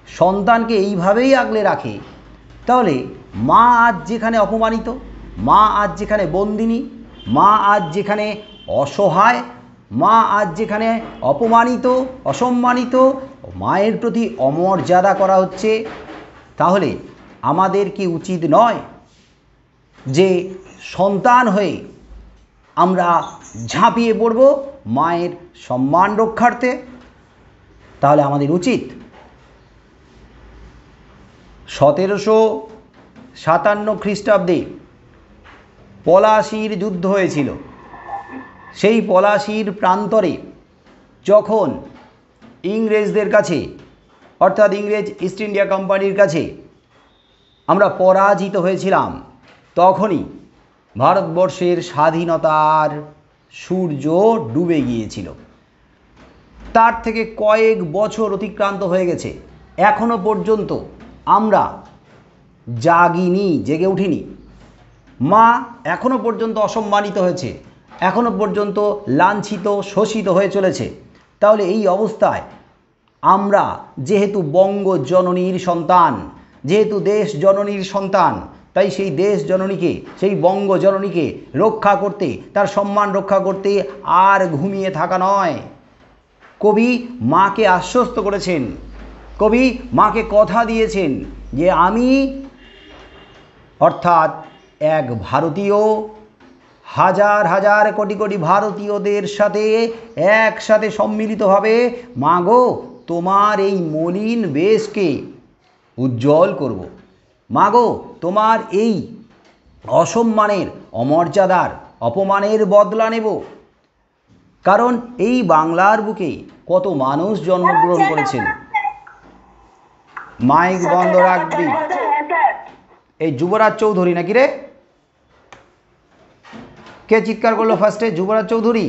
সন্তানকে এইভাবেই আগলে রাখে, তাহলে মা আজ যেখানে অপমানিত, মা আজ যেখানে বন্দিনী, মা আজ যেখানে অসহায়, মা আজ যেখানে অপমানিত, অসম্মানিত, মায়ের প্রতি অমর্যাদা করা হচ্ছে, তাহলে আমাদের কি উচিত নয় যে সন্তান হয়ে আমরা ঝাঁপিয়ে পড়ব মায়ের সম্মান রক্ষার্থে? তাহলে আমাদের উচিত 1757 খ্রিস্টাব্দে পলাশির যুদ্ধ হয়েছিল। সেই পলাশির প্রান্তরে যখন ইংরেজদের কাছে, অর্থাৎ ইংরেজ ইস্ট ইন্ডিয়া কোম্পানির কাছে আমরা পরাজিত হয়েছিলাম, তখনই ভারতবর্ষের স্বাধীনতার সূর্য ডুবে গিয়েছিল। তার থেকে কয়েক বছর অতিক্রান্ত হয়ে গেছে, এখনো পর্যন্ত আমরা জাগিনি, জেগে উঠিনি। মা এখনো পর্যন্ত অসম্মানিত হয়েছে, এখনো পর্যন্ত লাঞ্ছিত শোষিত হয়ে চলেছে। তাহলে এই অবস্থায় আমরা যেহেতু বঙ্গ জননীর সন্তান, যেহেতু দেশ জননীর সন্তান, তাই সেই দেশ জননীকে, সেই বঙ্গ জননীকে রক্ষা করতে, তার সম্মান রক্ষা করতে আর ঘুমিয়ে থাকা নয়। কবি মাকে আশ্বস্ত করেছেন, কবি মাকে কথা দিয়েছেন যে আমি, অর্থাৎ এক ভারতীয় হাজার হাজার কোটি কোটি ভারতীয়দের সাথে একসাথে সম্মিলিতভাবে মা গো তোমার এই মলিন বেশকে উজ্জ্বল করব। মা গো তোমার এই অসম্মানের, অমর্যাদার, অপমানের বদলা নেব। কারণ এই বাংলার বুকে কত মানুষ জন্মগ্রহণ করেছেন। মাইক বন্ধ রাখবি। এই যুবরাজ চৌধুরী নাকি রে? কে চিৎকার করলো ফার্স্টে? যুবরাজ চৌধুরী?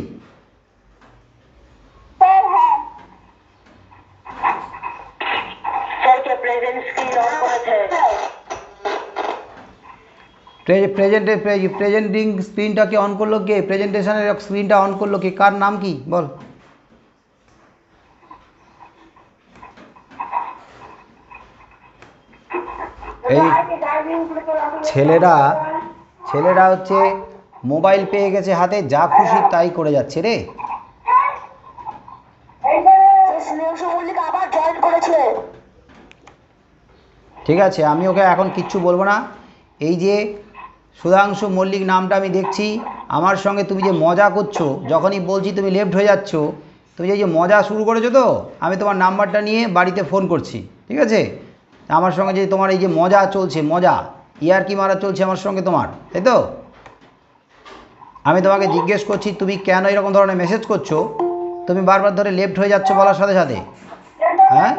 প্রেজেন্টিং স্ক্রিনটাকে অন করলো কে? প্রেজেন্টেশনের স্ক্রিনটা অন করলো কে? কার নাম কি বল? এই ছেলেরা হচ্ছে মোবাইল পেয়ে গেছে হাতে, যা খুশি তাই করে যাচ্ছে রে। ঠিক আছে, আমি ওকে এখন কিচ্ছু বলবো না। এই যে সুধাংশু মল্লিক নামটা আমি দেখছি, আমার সঙ্গে তুমি যে মজা করছো, যখনই বলছি তুমি লেফট হয়ে যাচ্ছ, তুমি যে মজা শুরু করেছো, তো আমি তোমার নাম্বারটা নিয়ে বাড়িতে ফোন করছি, ঠিক আছে? আমার সঙ্গে যে তোমার এই যে মজা চলছে, মজা ইয়ার্কি মারা চলছে আমার সঙ্গে তোমার, তাই তো? আমি তোমাকে জিজ্ঞেস করছি তুমি কেন এরকম ধরনের মেসেজ করছো? তুমি বারবার ধরে লেফট হয়ে যাচ্ছ বলার সাথে সাথে। হ্যাঁ,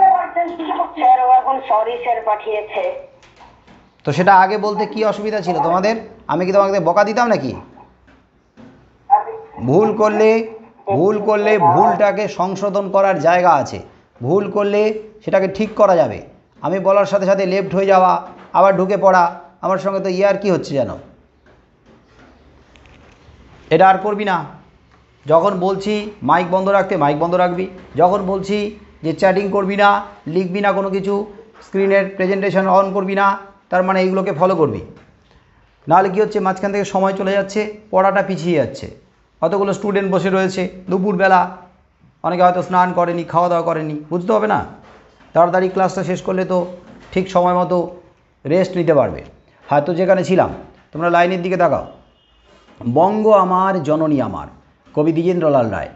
তো সেটা আগে বলতে কি অসুবিধা ছিল তোমাদের? আমি কি তোমাকে বকা দিতাম নাকি? ভুল করলে ভুলটাকে সংশোধন করার জায়গা আছে, ভুল করলে সেটাকে ঠিক করা যাবে। আমি বলার সাথে সাথে লেফট হয়ে যাওয়া, আবার ঢুকে পড়া, আমার সঙ্গে তো কি হচ্ছে যেন। এটা আর করবি না। যখন বলছি মাইক বন্ধ রাখতে, মাইক বন্ধ রাখবি। যখন বলছি যে চ্যাটিং করবি না, লিখবি না কোনো কিছু, স্ক্রিনের প্রেজেন্টেশন অন করবি না, তার মানে এইগুলোকে ফলো করবি। নাহলে কী হচ্ছে, মাঝখান থেকে সময় চলে যাচ্ছে, পড়াটা পিছিয়ে যাচ্ছে। কতগুলো স্টুডেন্ট বসে রয়েছে, দুপুরবেলা, অনেকে হয়তো স্নান করেনি, খাওয়া দাওয়া করেনি, বুঝতে হবে না? তাড়াতাড়ি ক্লাসটা শেষ করলে তো ঠিক সময় মতো রেস্ট নিতে পারবে। হয়তো যেখানে ছিলাম, তোমরা লাইনের দিকে তাকাও। বঙ্গ আমার জননী আমার, কবি দ্বিজেন্দ্রলাল রায়।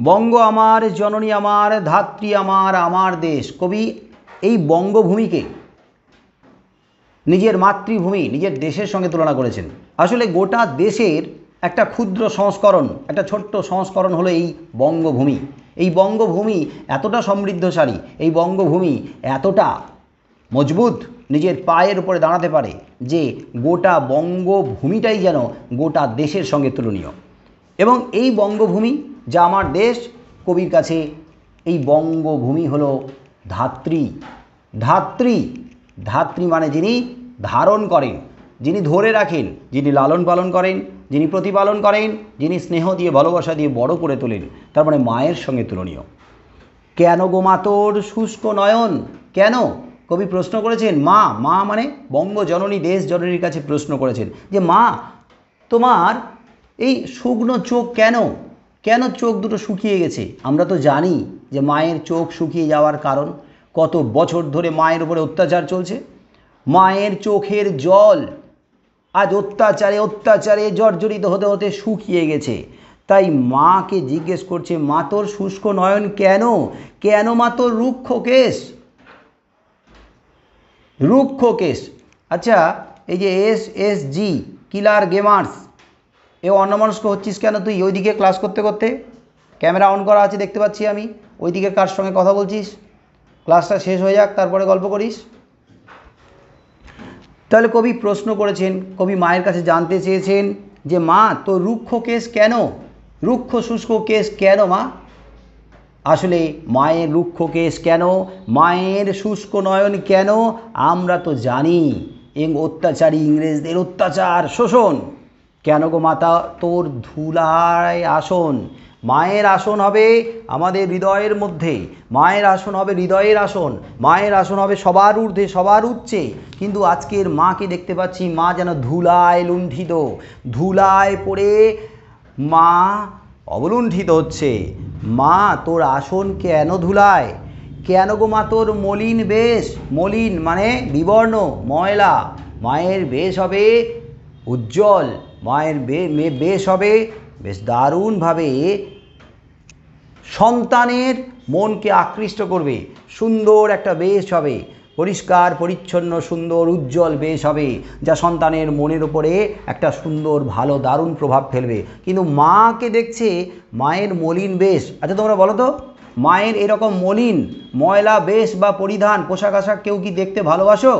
বঙ্গ আমার জননী আমার, ধাত্রী আমার, আমার দেশ। কবি এই বঙ্গভূমিকে নিজের মাতৃভূমি, নিজের দেশের সঙ্গে তুলনা করেছেন। আসলে গোটা দেশের একটা ক্ষুদ্র সংস্করণ, একটা ছোট্ট সংস্করণ হলো এই বঙ্গভূমি। এই বঙ্গভূমি এতটা সমৃদ্ধশালী, এই বঙ্গভূমি এতটা মজবুত, নিজের পায়ের উপরে দাঁড়াতে পারে যে গোটা বঙ্গভূমিটাই যেন গোটা দেশের সঙ্গে তুলনীয়। এবং এই বঙ্গভূমি যা আমার দেশ, কবির কাছে এই বঙ্গভূমি হলো ধাত্রী। ধাত্রী, ধাত্রী মানে যিনি ধারণ করেন, যিনি ধরে রাখেন, যিনি লালন পালন করেন, যিনি প্রতিপালন করেন, যিনি স্নেহ দিয়ে ভালোবাসা দিয়ে বড় করে তোলেন, তার মানে মায়ের সঙ্গে তুলনীয়। কেন গো মা তোর শুষ্ক নয়ন, কেন? কবি প্রশ্ন করেছেন, মা, মা মানে বঙ্গজননী, দেশ জননীর কাছে প্রশ্ন করেছেন যে মা তোমার এই শুকনো চোখ কেন, কেন চোখ দুটো শুকিয়ে গেছে? আমরা তো জানি যে মায়ের চোখ শুকিয়ে যাওয়ার কারণ, কত বছর ধরে মায়ের উপরে অত্যাচার চলছে। মায়ের চোখের জল আজ অত্যাচারে অত্যাচারে জর্জরিত হতে হতে শুকিয়ে গেছে। তাই মাকে জিজ্ঞেস করছে, মা তোর শুষ্ক নয়ন কেন, কেন মা তোর রুক্ষ কেশ, রুক্ষ কেশ। আচ্ছা, এই যে SSG কিলার গেমার্স, এ অন্যমনস্ক হচ্ছিস কেন তুই? ওইদিকে ক্লাস করতে করতে ক্যামেরা অন করা আছে দেখতে পাচ্ছি আমি, ওইদিকে কার সঙ্গে কথা বলছিস? ক্লাসটা শেষ হয়ে যাক তারপরে গল্প করিস। তাহলে কবি প্রশ্ন করেছেন, কবি মায়ের কাছে জানতে চেয়েছেন যে মা তোর রুক্ষ কেশ কেন, রুক্ষ শুষ্ক কেশ কেন মা? আসলে মায়ের রুক্ষ কেশ কেন, মায়ের শুষ্ক নয়ন কেন, আমরা তো জানি অত্যাচারী ইংরেজদের অত্যাচার শোষণ। কেন গো মাতা তোর ধুলায় আসন, মায়ের আসন হবে আমাদের হৃদয়ের মধ্যে, মায়ের আসন হবে হৃদয়ের আসন, মায়ের আসন হবে সবার ঊর্ধ্বে সবার উচ্চে। কিন্তু আজকের মাকে দেখতে পাচ্ছি মা যেন ধুলায় লুণ্ঠিত, ধুলায় পড়ে মা অবলুণ্ঠিত হচ্ছে। মা তোর আসন কেন ধুলায়, কেন গো মা তোর মলিন বেশ, মলিন মানে বিবর্ণ ময়লা, মায়ের বেশ হবে উজ্জ্বল, মায়ের বেশ হবে বেশ দারুণভাবে সন্তানের মনকে আকৃষ্ট করবে, সুন্দর একটা বেশ হবে, পরিষ্কার পরিচ্ছন্ন সুন্দর উজ্জ্বল বেশ হবে, যা সন্তানের মনের উপরে একটা সুন্দর ভালো দারুণ প্রভাব ফেলবে। কিন্তু মাকে দেখছে মায়ের মলিন বেশ। আচ্ছা তোমরা বলো তো, মায়ের এরকম মলিন ময়লা বেশ বা পরিধান পোশাক আশাক কেউ কি দেখতে ভালোবাসো?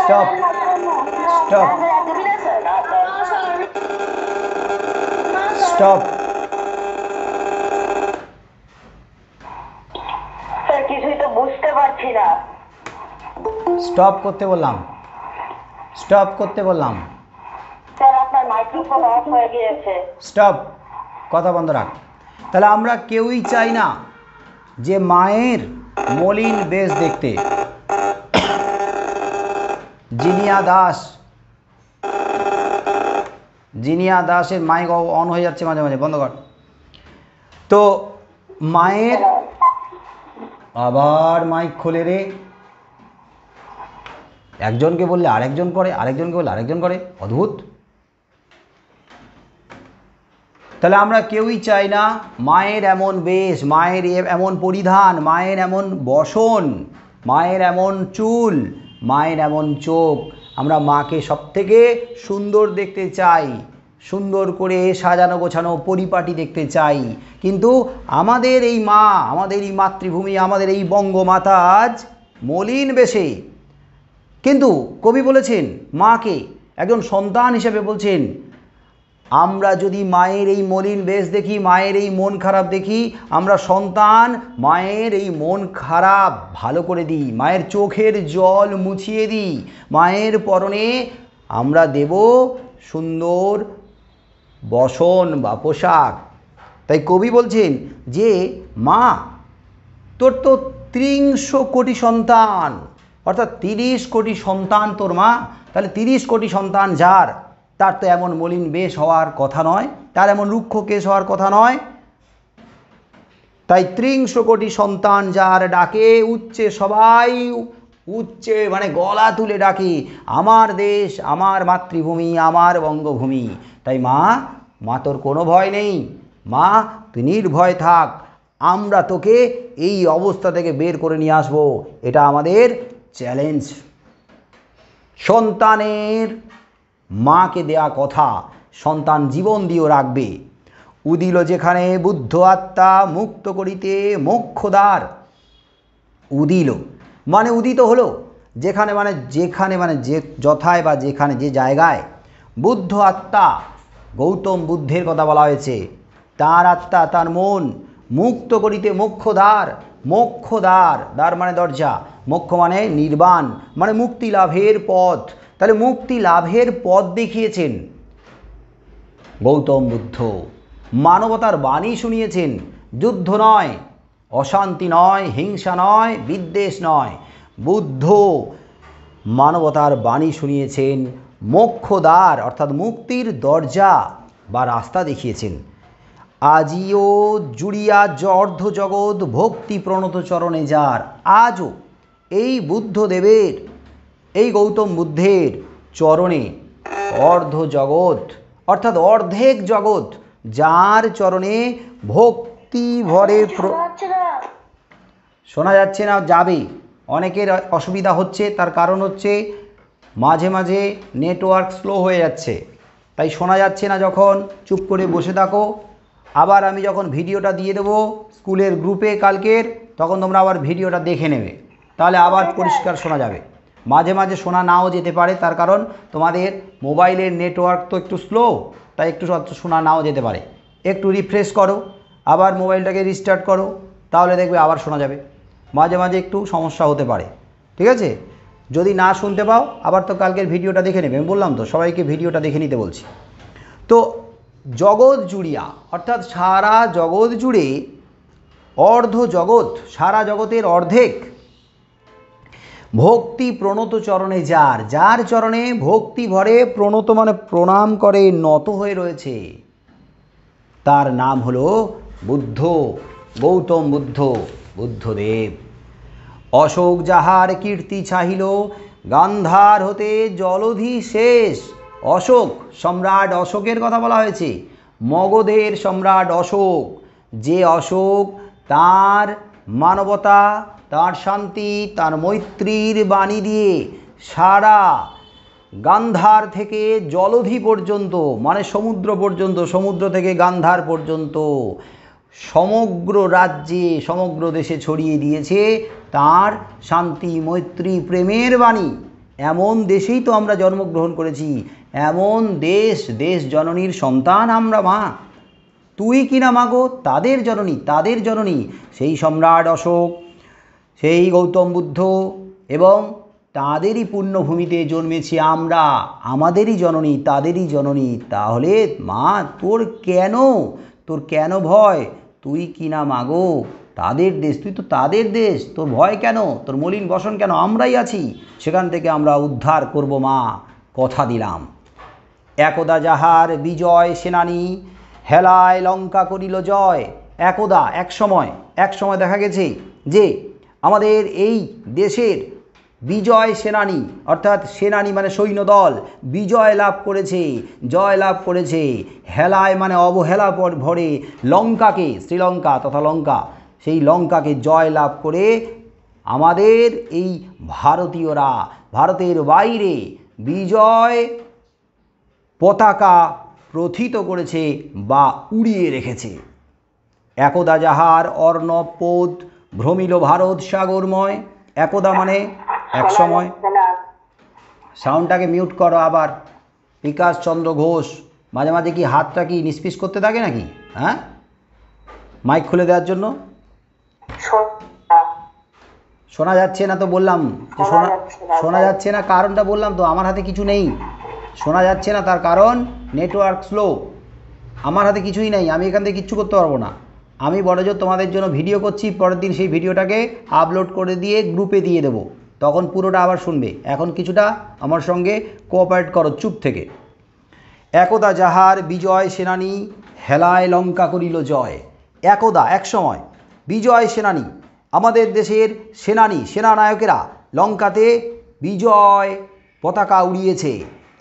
স্টপ স্টপ স্টপ, স্যার কিছুই তো বুঝতে পারছি না। স্টপ করতে বললাম, স্টপ করতে বললাম। স্যার আপনার মাইক্রোফোন অফ হয়ে গিয়েছে। স্টপ, কথা বন্ধ রাখ। তাহলে আমরা কেউই চাই না যে মায়ের মলিন বেশ দেখতে। জিনিয়া দাস, জিনিয়া দাসের মাইক অন হয়ে যাচ্ছে মাঝে মাঝে, বন্ধ কর। তো মায়ের আবার মাইক খোলে রে, একজনকে বললে আরেকজন করে, আরেকজনকে বললে আরেকজন করে, অদ্ভুত। তাহলে আমরা কেউই চাই না মায়ের এমন বেশ, মায়ের এমন পরিধান, মায়ের এমন বসন, মায়ের এমন চুল, মায়ের এমন চোখ। আমরা মাকে সবথেকে সুন্দর দেখতে চাই, সুন্দর করে সাজানো গোছানো পরিপাটি দেখতে চাই। কিন্তু আমাদের এই মা, আমাদের এই মাতৃভূমি, আমাদের এই বঙ্গমাতা আজ মলিন বেশে। কিন্তু কবি বলেছেন মাকে একজন সন্তান হিসেবে বলছেন, আমরা যদি মায়ের এই মলিন বেশ দেখি, মায়ের এই মন খারাপ দেখি, আমরা সন্তান মায়ের এই মন খারাপ ভালো করে দিই, মায়ের চোখের জল মুছিয়ে দিই, মায়ের পরনে আমরা দেব সুন্দর বসন বা পোশাক। তাই কবি বলছেন যে মা তোর তো ৩০ কোটি সন্তান, অর্থাৎ ৩০ কোটি সন্তান তোর মা, তাহলে ৩০ কোটি সন্তান যার, তার তো এমন মলিন বেশ হওয়ার কথা নয়, তার এমন রুক্ষ কেশ হওয়ার কথা নয়। তাই ৩০ কোটি সন্তান যার ডাকে উচ্চে, সবাই উচ্চে মানে গলা তুলে ডাকে আমার দেশ, আমার মাতৃভূমি, আমার বঙ্গভূমি। তাই মা, মা তোর কোনো ভয় নেই, মা তুই নির্ভয় থাক, আমরা তোকে এই অবস্থা থেকে বের করে নিয়ে আসবো, এটা আমাদের চ্যালেঞ্জ। সন্তানের মাকে দেয়া কথা সন্তান জীবন দিয়েও রাখবে। উদিল যেখানে বুদ্ধ আত্মা মুক্ত করিতে মোক্ষদ্বার। উদিল মানে উদিত হলো, যেখানে মানে যে যথায় বা যেখানে যে জায়গায় বুদ্ধ আত্মা, গৌতম বুদ্ধের কথা বলা হয়েছে, তার আত্মা তার মন মুক্ত করিতে মোক্ষদ্বার। মোক্ষদ্বার, দ্বার মানে দরজা, মোক্ষ মানে নির্বাণ, মানে মুক্তি লাভের পথ। তাহলে মুক্তি লাভের পথ দেখিয়েছেন গৌতম বুদ্ধ। মানবতার বাণী শুনিয়েছেন, যুদ্ধ নয়, অশান্তি নয়, হিংসা নয়, বিদ্বেষ নয়। বুদ্ধ মানবতার বাণী শুনিয়েছেন, মোক্ষদ্বার অর্থাৎ মুক্তির দরজা বা রাস্তা দেখিয়েছেন। আজিও জুড়িয়া অর্ধ জগৎ ভক্তি প্রণত চরণে যার। আজও এই বুদ্ধদেবের, এই গৌতম বুদ্ধের চরণে অর্ধ জগৎ অর্থাৎ অর্ধেক জগৎ, যার চরণে ভক্তি ভরে শোনা যাচ্ছে না, যাবে। অনেকের অসুবিধা হচ্ছে, তার কারণ হচ্ছে মাঝে মাঝে নেটওয়ার্ক স্লো হয়ে যাচ্ছে, তাই শোনা যাচ্ছে না। যখন চুপ করে বসে থাকো, আবার আমি যখন ভিডিওটা দিয়ে দেবো স্কুলের গ্রুপে কালকের, তখন তোমরা আবার ভিডিওটা দেখে নেবে, তাহলে আবার পরিষ্কার শোনা যাবে। মাঝে মাঝে শোনা নাও যেতে পারে, তার কারণ তোমাদের মোবাইলের নেটওয়ার্ক তো একটু স্লো, তাই একটু শোনা নাও যেতে পারে। একটু রিফ্রেশ করো, আবার মোবাইলটাকে রিস্টার্ট করো, তাহলে দেখবে আবার শোনা যাবে। মাঝে মাঝে একটু সমস্যা হতে পারে, ঠিক আছে? যদি না শুনতে পাও, আবার তো কালকের ভিডিওটা দেখে নেবে। আমি বললাম তো সবাইকে ভিডিওটা দেখে নিতে বলছি। তো জগৎ জুড়িয়া অর্থাৎ সারা জগৎ জুড়ে, অর্ধ জগৎ সারা জগতের অর্ধেক, ভক্তি প্রণত চরণে যার, যার চরণে ভক্তি ভরে, প্রণত মানে প্রণাম করে, নত হয়ে রয়েছে, তার নাম হলো বুদ্ধ, গৌতম বুদ্ধ, বুদ্ধদেব। অশোক যাহার কীর্তি চাহিল, গান্ধার হতে জলধি শেষ। অশোক সম্রাট, অশোকের কথা বলা হয়েছে, মগধের সম্রাট অশোক। যে অশোক তার মানবতা, তার শান্তি, তার মৈত্রীর বাণী দিয়ে সারা গান্ধার থেকে জলধি পর্যন্ত মানে সমুদ্র পর্যন্ত, সমুদ্র থেকে গান্ধার পর্যন্ত সমগ্র রাজ্যে, সমগ্র দেশে ছড়িয়ে দিয়েছে তার শান্তি, মৈত্রী, প্রেমের বাণী। এমন দেশেই তো আমরা জন্মগ্রহণ করেছি, এমন দেশ, দেশ জননীর সন্তান আমরা মা। তুই কিনা মাগো তাদের জননী, তাদের জননী সেই সম্রাট অশোক, সেই গৌতম বুদ্ধ, এবং তাদেরই পুণ্যভূমিতে জন্মেছি আমরা, আমাদেরই জননী, তাদেরই জননী। তাহলে মা তোর কেন ভয়? তুই কিনা মাগো তাদের দেশ, তুই তো তাদের দেশ, তোর ভয় কেন? তোর মলিন বসন কেন? আমরাই আছি, সেখান থেকে আমরা উদ্ধার করব মা, কথা দিলাম। একদা যাহার বিজয় সেনানী, হেলায় লঙ্কা করিল জয়। একদা এক সময় দেখা গেছে যে আমাদের এই দেশের বিজয় সেনানী, অর্থাৎ সেনানী মানে সৈন্যদল, বিজয় লাভ করেছে, জয় লাভ করেছে। হেলায় মানে অবহেলা ভরে লঙ্কাকে, শ্রীলঙ্কা তথা লঙ্কা, সেই লঙ্কাকে জয় লাভ করে আমাদের এই ভারতীয়রা ভারতের বাইরে বিজয় পতাকা প্রথিত করেছে বা উড়িয়ে রেখেছে। একদা যাহার অর্ণব পোদ ভ্রমিল ভারত সাগরময়। একদা মানে এক সময়। সাউন্ডটাকে মিউট করো আবার। বিকাশ চন্দ্র ঘোষ, মাঝে মাঝে কি হাতটা কি নিষ্পিস করতে থাকে নাকি? হ্যাঁ, মাইক খুলে দেওয়ার জন্য। শোনা যাচ্ছে না তো বললাম, শোনা যাচ্ছে না, কারণটা বললাম তো, আমার হাতে কিছু নেই। শোনা যাচ্ছে না তার কারণ নেটওয়ার্ক স্লো, আমার হাতে কিছুই নেই, আমি এখান থেকে কিচ্ছু করতে পারবো না। আমি বড়জোর তোমাদের জন্য ভিডিও করছি, পরের দিন সেই ভিডিওটাকে আপলোড করে দিয়ে গ্রুপে দিয়ে দেবো, তখন পুরোটা আবার শুনবে। এখন কিছুটা আমার সঙ্গে কোঅপারেট করো চুপ থেকে। একদা যাহার বিজয় সেনানী, হেলায় লঙ্কা করিল জয়। একদা এক সময় বিজয় সেনানী, আমাদের দেশের সেনানী, সেনানায়কেরা লঙ্কাতে বিজয় পতাকা উড়িয়েছে।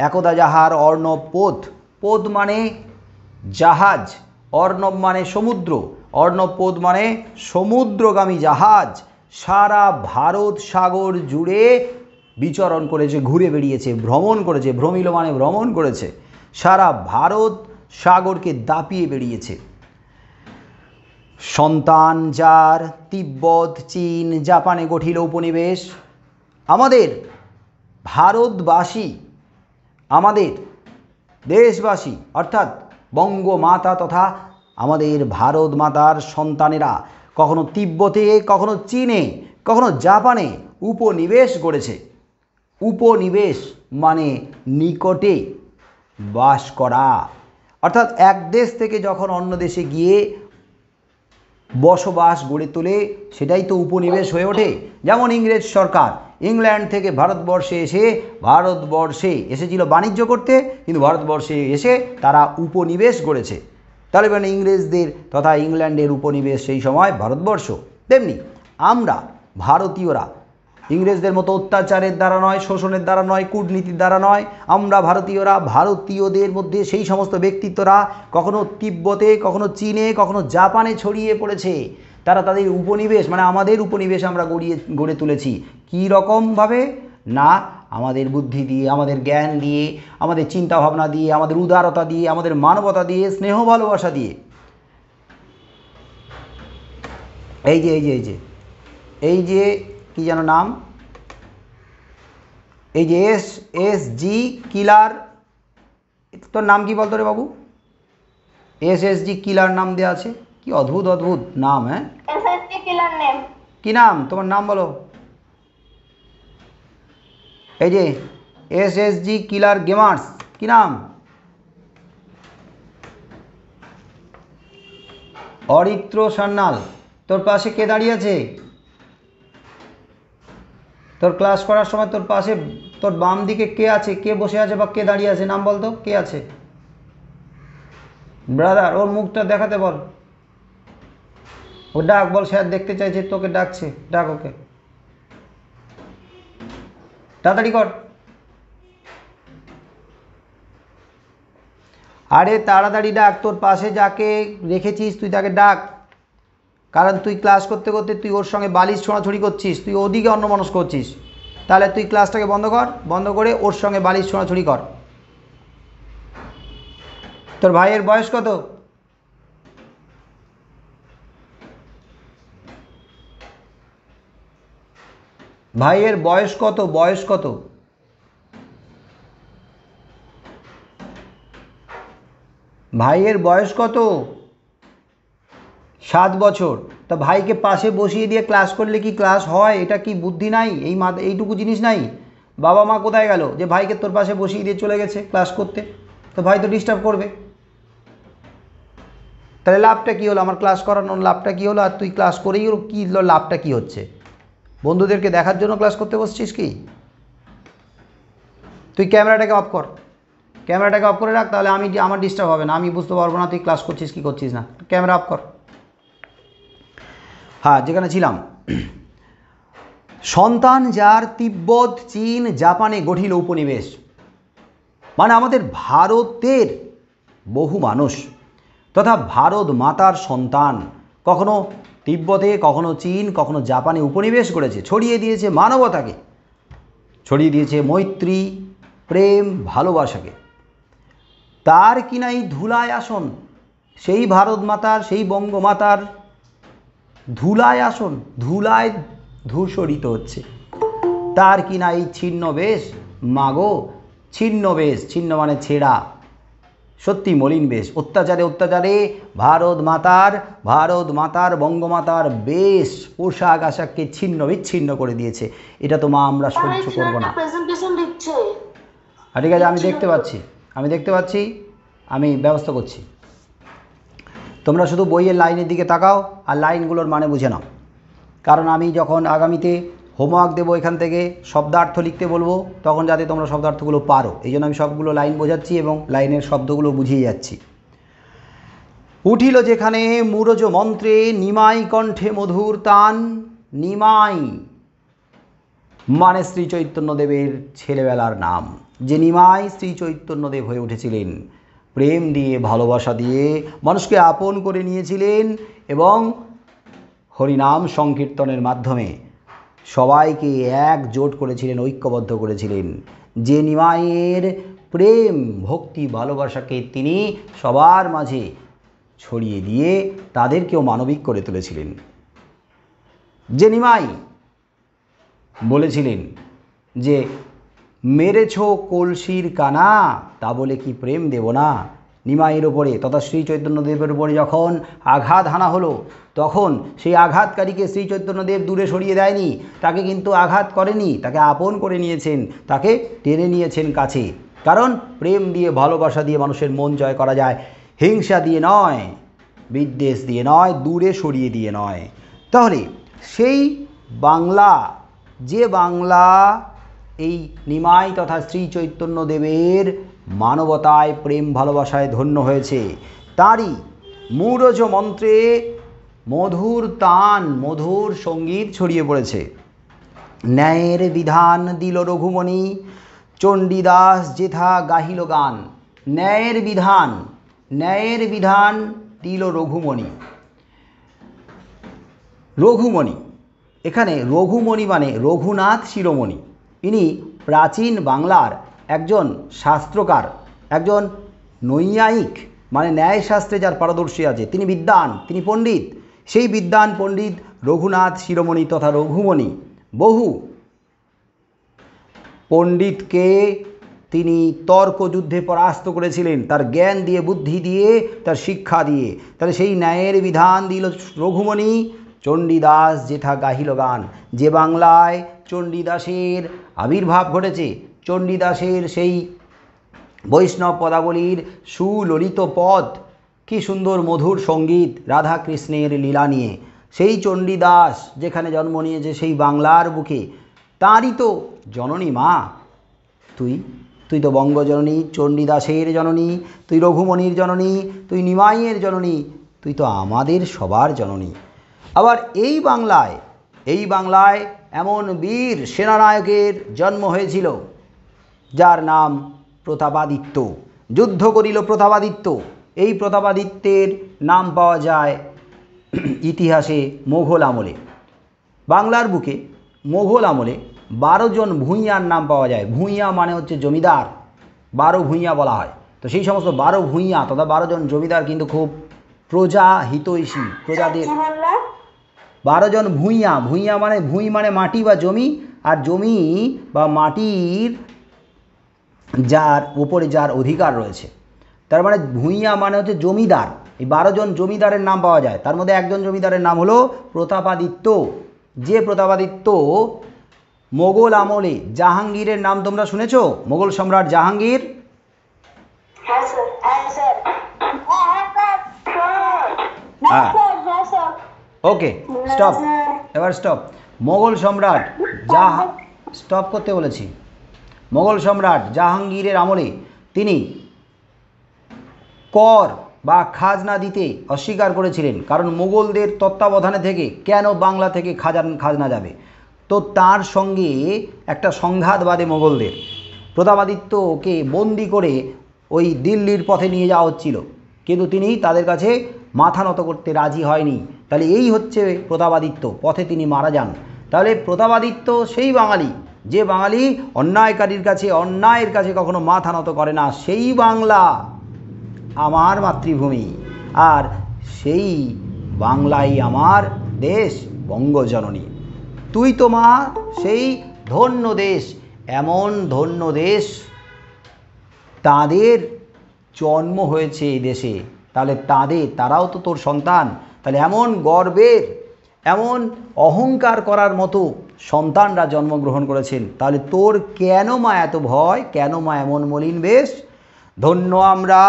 একদা যাহার অর্ণব পোত, পোত মানে জাহাজ, অর্ণব মানে সমুদ্র, অর্ণব পোত মানে সমুদ্রগামী জাহাজ সারা ভারত সাগর জুড়ে বিচরণ করেছে, ঘুরে বেরিয়েছে, ভ্রমণ করেছে। ভ্রমিল মানে ভ্রমণ করেছে, সারা ভারত সাগরকে দাপিয়ে বেরিয়েছে। সন্তান যার তিব্বত চীন জাপানে গঠিল উপনিবেশ। আমাদের ভারতবাসী, আমাদের দেশবাসী অর্থাৎ বঙ্গমাতা তথা আমাদের ভারত মাতার সন্তানেরা কখনো তিব্বতে, কখনো চীনে, কখনো জাপানে উপনিবেশ গড়েছে। উপনিবেশ মানে নিকটে বাস করা, অর্থাৎ এক দেশ থেকে যখন অন্য দেশে গিয়ে বসবাস গড়ে তোলে সেটাই তো উপনিবেশ হয়ে ওঠে। যেমন ইংরেজ সরকার ইংল্যান্ড থেকে ভারতবর্ষে এসেছিল বাণিজ্য করতে, কিন্তু ভারতবর্ষে এসে তারা উপনিবেশ গড়েছে। তাহলে মানে ইংরেজদের তথা ইংল্যান্ডের উপনিবেশ সেই সময় ভারতবর্ষ। তেমনি আমরা ভারতীয়রা ইংরেজদের মতো অত্যাচারের দ্বারা নয়, শোষণের দ্বারা নয়, কূটনীতির দ্বারা নয়, আমরা ভারতীয়রা, ভারতীয়দের মধ্যে সেই সমস্ত ব্যক্তিত্বরা কখনো তিব্বতে, কখনো চীনে, কখনো জাপানে ছড়িয়ে পড়েছে। তারা তাদের উপনিবেশ মানে আমাদের উপনিবেশ আমরা গড়ে তুলেছি। কী রকমভাবে? না আমাদের বুদ্ধি দিয়ে, আমাদের জ্ঞান দিয়ে, আমাদের চিন্তাভাবনা দিয়ে, আমাদের উদারতা দিয়ে, আমাদের মানবতা দিয়ে, স্নেহ ভালোবাসা দিয়ে। এই যে কি যেন নাম, এই যে SSG কিলার, তোর নাম কি বলতো রে বাবু? SSG কিলার নাম দেওয়া আছে, কি অদ্ভুত অদ্ভুত নাম। হ্যাঁ, SSG কিলার নেম। কি নাম তোমার? নাম বলো। এই যে SSG কিলার গেমার্স, কি নাম? অরিত্র সান্যাল। তোর পাশে কে দাঁড়িয়ে আছে? তোর ক্লাস করার সময় তোর পাশে, তোর বাম দিকে কে আছে, কে বসে আছে বা কে দাঁড়িয়ে আছে? নাম বল তো, কে আছে? ব্রাদার, ওর মুখটা দেখাতে বল। ও ডাক, বল স্যার দেখতে চাইছে, তোকে ডাকছে, ডাক ওকে, তাড়াতাড়ি কর। আরে তাড়াতাড়ি ডাক, তোর পাশে যাকে রেখেছিস তুই তাকে ডাক। কারণ তুই ক্লাস করতে করতে তুই ওর সঙ্গে বালিশ ছোঁড়াছুড়ি করছিস, তুই ওদিকে অন্যমনস্ক করছিস। তাহলে তুই ক্লাসটাকে বন্ধ কর, বন্ধ করে ওর সঙ্গে বালিশ ছোঁড়াছুড়ি কর। তোর ভাইয়ের বয়স কত? ভাইয়ের বয়স কত? বয়স কত? ভাইয়ের বয়স কত? 7 বছর। তা ভাইকে পাশে বসিয়ে দিয়ে ক্লাস করলে কি ক্লাস হয়? এটা কি বুদ্ধি নাই? এইটুকু জিনিস নাই? বাবা মা কোথায় গেল যে ভাইকে তোর পাশে বসিয়ে দিয়ে চলে গেছে ক্লাস করতে? তো ভাই তো ডিস্টার্ব করবে। তাহলে লাভটা কী হলো? আমার ক্লাস করানোর লাভটা কী হলো? আর তুই ক্লাস করেই ওর কী লাভটা কী হচ্ছে? বন্ধুদেরকে দেখার জন্য ক্লাস করতে বসছিস কি? তুই ক্যামেরাটাকে অফ কর, ক্যামেরাটাকে অফ করে রাখ, তাহলে আমার ডিস্টার্ব হবে না, আমি বুঝতে পারবো না তুই ক্লাস করছিস কি করছিস না। ক্যামেরা অফ কর। হ্যাঁ, যেখানে ছিলাম, সন্তান যার তিব্বত চীন জাপানে গঠিল উপনিবেশ। মানে আমাদের ভারতের বহু মানুষ তথা ভারত মাতার সন্তান কখনো তিব্বতে, কখনো চীন, কখনো জাপানে উপনিবেশ করেছে, ছড়িয়ে দিয়েছে মানবতাকে, ছড়িয়ে দিয়েছে মৈত্রী, প্রেম, ভালোবাসাকে। তার কিনা এই ধুলায় আসন, সেই ভারত মাতার, সেই বঙ্গমাতার ধুলায় আসন, ধুলায় ধূসরিত হচ্ছে। তার কিনা এই ছিন্ন বেশ, মাগো ছিন্ন বেশ, ছিন্ন মানে ছেঁড়া, সত্যি মলিন বেশ। অত্যাচারে অত্যাচারে ভারত মাতার বঙ্গমাতার বেশ, পোশাক আশাককে ছিন্ন বিচ্ছিন্ন করে দিয়েছে। এটা তো মা আমরা সহ্য করবো না। ঠিক আছে, আমি দেখতে পাচ্ছি, আমি ব্যবস্থা করছি। তোমরা শুধু বইয়ের লাইনের দিকে তাকাও আর লাইনগুলোর মানে বুঝে নাও। কারণ আমি যখন আগামীতে হোমওয়ার্ক দেবো, এখান থেকে শব্দার্থ লিখতে বলবো, তখন যাতে তোমরা শব্দার্থগুলো পারো, এই জন্য আমি সবগুলো লাইন বোঝাচ্ছি এবং লাইনের শব্দগুলো বুঝিয়ে যাচ্ছি। উঠিল যেখানে মুরজ মন্ত্রে, নিমাই কণ্ঠে মধুর তান। নিমাই মানে শ্রী চৈতন্যদেবের ছেলেবেলার নাম। যে নিমাই শ্রী চৈতন্যদেব হয়ে উঠেছিলেন, প্রেম দিয়ে, ভালোবাসা দিয়ে মানুষকে আপন করে নিয়েছিলেন এবং হরিনাম সংকীর্তনের মাধ্যমে সবাইকে একজোট করেছিলেন, ঐক্যবদ্ধ করেছিলেন। যে নিমাইয়ের প্রেম, ভক্তি, ভালোবাসাকে তিনি সবার মাঝে ছড়িয়ে দিয়ে তাদেরকেও মানবিক করে তুলেছিলেন। যে নিমাই বলেছিলেন যে মেরেছ কলসির কানা, তা বলে কি প্রেম দেব না। নিমাইয়ের ওপরে তথা শ্রী চৈতন্যদেবের উপরে যখন আঘাত হানা হলো, তখন সেই আঘাতকারীকে শ্রী চৈতন্যদেব দূরে সরিয়ে দেয়নি, তাকে কিন্তু আঘাত করেনি, তাকে আপন করে নিয়েছেন, তাকে টেনে নিয়েছেন কাছে। কারণ প্রেম দিয়ে, ভালোবাসা দিয়ে মানুষের মন জয় করা যায়, হিংসা দিয়ে নয়, বিদ্বেষ দিয়ে নয়, দূরে সরিয়ে দিয়ে নয়। তাহলে সেই বাংলা, যে বাংলা এই নিমাই তথা শ্রী চৈতন্যদেবের মানবতায়, প্রেম ভালোবাসায় ধন্য হয়েছে, তারই মূরজ মন্ত্রে মধুর তান, মধুর সঙ্গীত ছড়িয়ে পড়েছে। ন্যায়ের বিধান দিল রঘুমণি, চণ্ডীদাস যেথা গাহিল গান। ন্যায়ের বিধান, ন্যায়ের বিধান দিল রঘুমণি। রঘুমণি, এখানে রঘুমণি মানে রঘুনাথ শিরোমণি। ইনি প্রাচীন বাংলার একজন শাস্ত্রকার, একজন নৈয়ায়িক, মানে ন্যায়শাস্ত্রে যার পারদর্শী আছে, তিনি বিদ্বান, তিনি পণ্ডিত। সেই বিদ্বান পণ্ডিত রঘুনাথ শিরোমণি তথা রঘুমণি বহু পণ্ডিতকে তিনি তর্কযুদ্ধে পরাস্ত করেছিলেন, তার জ্ঞান দিয়ে, বুদ্ধি দিয়ে, তার শিক্ষা দিয়ে। তাহলে সেই ন্যায়ের বিধান দিল রঘুমণি, চণ্ডীদাস যেথা গাহিল গান। যে বাংলায় চণ্ডীদাসের আবির্ভাব ঘটেছে, চণ্ডীদাসের সেই বৈষ্ণব পদাবলীর সুললিত পদ, কি সুন্দর মধুর সঙ্গীত রাধাকৃষ্ণের লীলা নিয়ে, সেই চণ্ডীদাস যেখানে জন্ম নিয়েছে সেই বাংলার বুকে, তারই তো জননী মা তুই। তুই তো বঙ্গজননী, চণ্ডীদাসের জননী, তুই রঘুমণির জননী, তুই নিমাইয়ের জননী, তুই তো আমাদের সবার জননী। আবার এই বাংলায় এমন বীর সেনানায়কের জন্ম হয়েছিল যার নাম প্রতাপাদিত্য। যুদ্ধ করিল প্রতাপাদিত্য। এই প্রতাপাদিত্যের নাম পাওয়া যায় ইতিহাসে মোঘল আমলে। বাংলার বুকে মোঘল আমলে 12 জন ভূঁইয়ার নাম পাওয়া যায়। ভূঁইয়া মানে হচ্ছে জমিদার, 12 ভূঁইয়া বলা হয়। তো সেই সমস্ত 12 ভূঁইয়া তথা 12 জন জমিদার কিন্তু খুব প্রজা হিতৈষী, প্রজাদের 12 জন ভূঁইয়া। ভূঁইয়া মানে, ভূঁই মানে মাটি বা জমি, আর জমি বা মাটির যার উপরে যার অধিকার রয়েছে, তার মানে ভূঁইয়া মানে হচ্ছে জমিদার। এই 12 জন জমিদারের নাম পাওয়া যায়। তার মধ্যে একজন জমিদারের নাম হলো প্রতাপাদিত্য। যে প্রতাপাদিত্য মোগল আমলে, জাহাঙ্গীরের নাম তোমরা শুনেছ? মোগল সম্রাট জাহাঙ্গীর। ওকে, স্টপ, এবার স্টপ। মোগল সম্রাট স্টপ করতে বলেছি। মোগল সম্রাট জাহাঙ্গীরের আমলে তিনি কর বা খাজনা দিতে অস্বীকার করেছিলেন, কারণ মোগলদের তত্ত্বাবধানে থেকে কেন বাংলা থেকে খাজনা যাবে। তো তার সঙ্গে একটা সংঘাত বাধে মোগলদের। প্রতাপাদিত্যকে বন্দি করে ওই দিল্লির পথে নিয়ে যাওয়া হচ্ছিল, কিন্তু তিনি তাদের কাছে মাথা নত করতে রাজি হয়নি। তাহলে এই হচ্ছে প্রতাপাদিত্য, পথে তিনি মারা যান। তাহলে প্রতাপাদিত্য সেই বাঙালি, যে বাঙালি অন্যায়কারীর কাছে, অন্যায়ের কাছে কখনো মাথা নত করে না। সেই বাংলা আমার মাতৃভূমি, আর সেই বাংলাই আমার দেশ, বঙ্গজননী। তুই তো মা সেই ধন্য দেশ, এমন ধন্য দেশ, তাদের জন্ম হয়েছে এই দেশে, তাহলে তারাও তো তোর সন্তান। তাহলে এমন গর্বের, এমন অহংকার করার মতো সন্তানরা জন্মগ্রহণ করেছেন, তাহলে তোর কেন মা এত ভয়, কেন মা এমন মলিন বেশ? ধন্য আমরা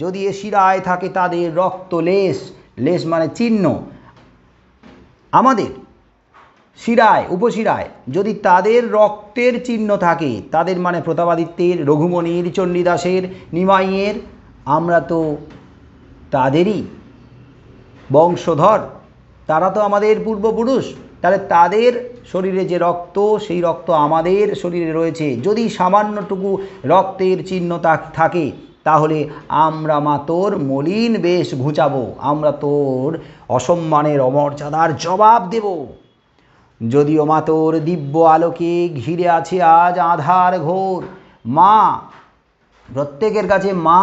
যদি এ শিরায় থাকে তাদের রক্ত লেশ। লেশ মানে চিহ্ন। আমাদের শিরায়, উপশিরায় যদি তাদের রক্তের চিহ্ন থাকে, তাদের মানে প্রতাপাদিত্যের, রঘুমণির, চণ্ডীদাসের, নিমাইয়ের, আমরা তো তাদেরই বংশধর, তারা তো আমাদের পূর্বপুরুষ। তাহলে তাদের শরীরে যে রক্ত, সেই রক্ত আমাদের শরীরে রয়েছে। যদি সামান্যটুকু রক্তের চিহ্ন থাকে, তাহলে আমরা মা তোর মলিন বেশ ঘুচাবো, আমরা তোর অসম্মানের, অমর্যাদার জবাব দেব। যদিও মা তোর দিব্য আলোকে ঘিরে আছে আজ আধার ঘোর। মা, প্রত্যেকের কাছে মা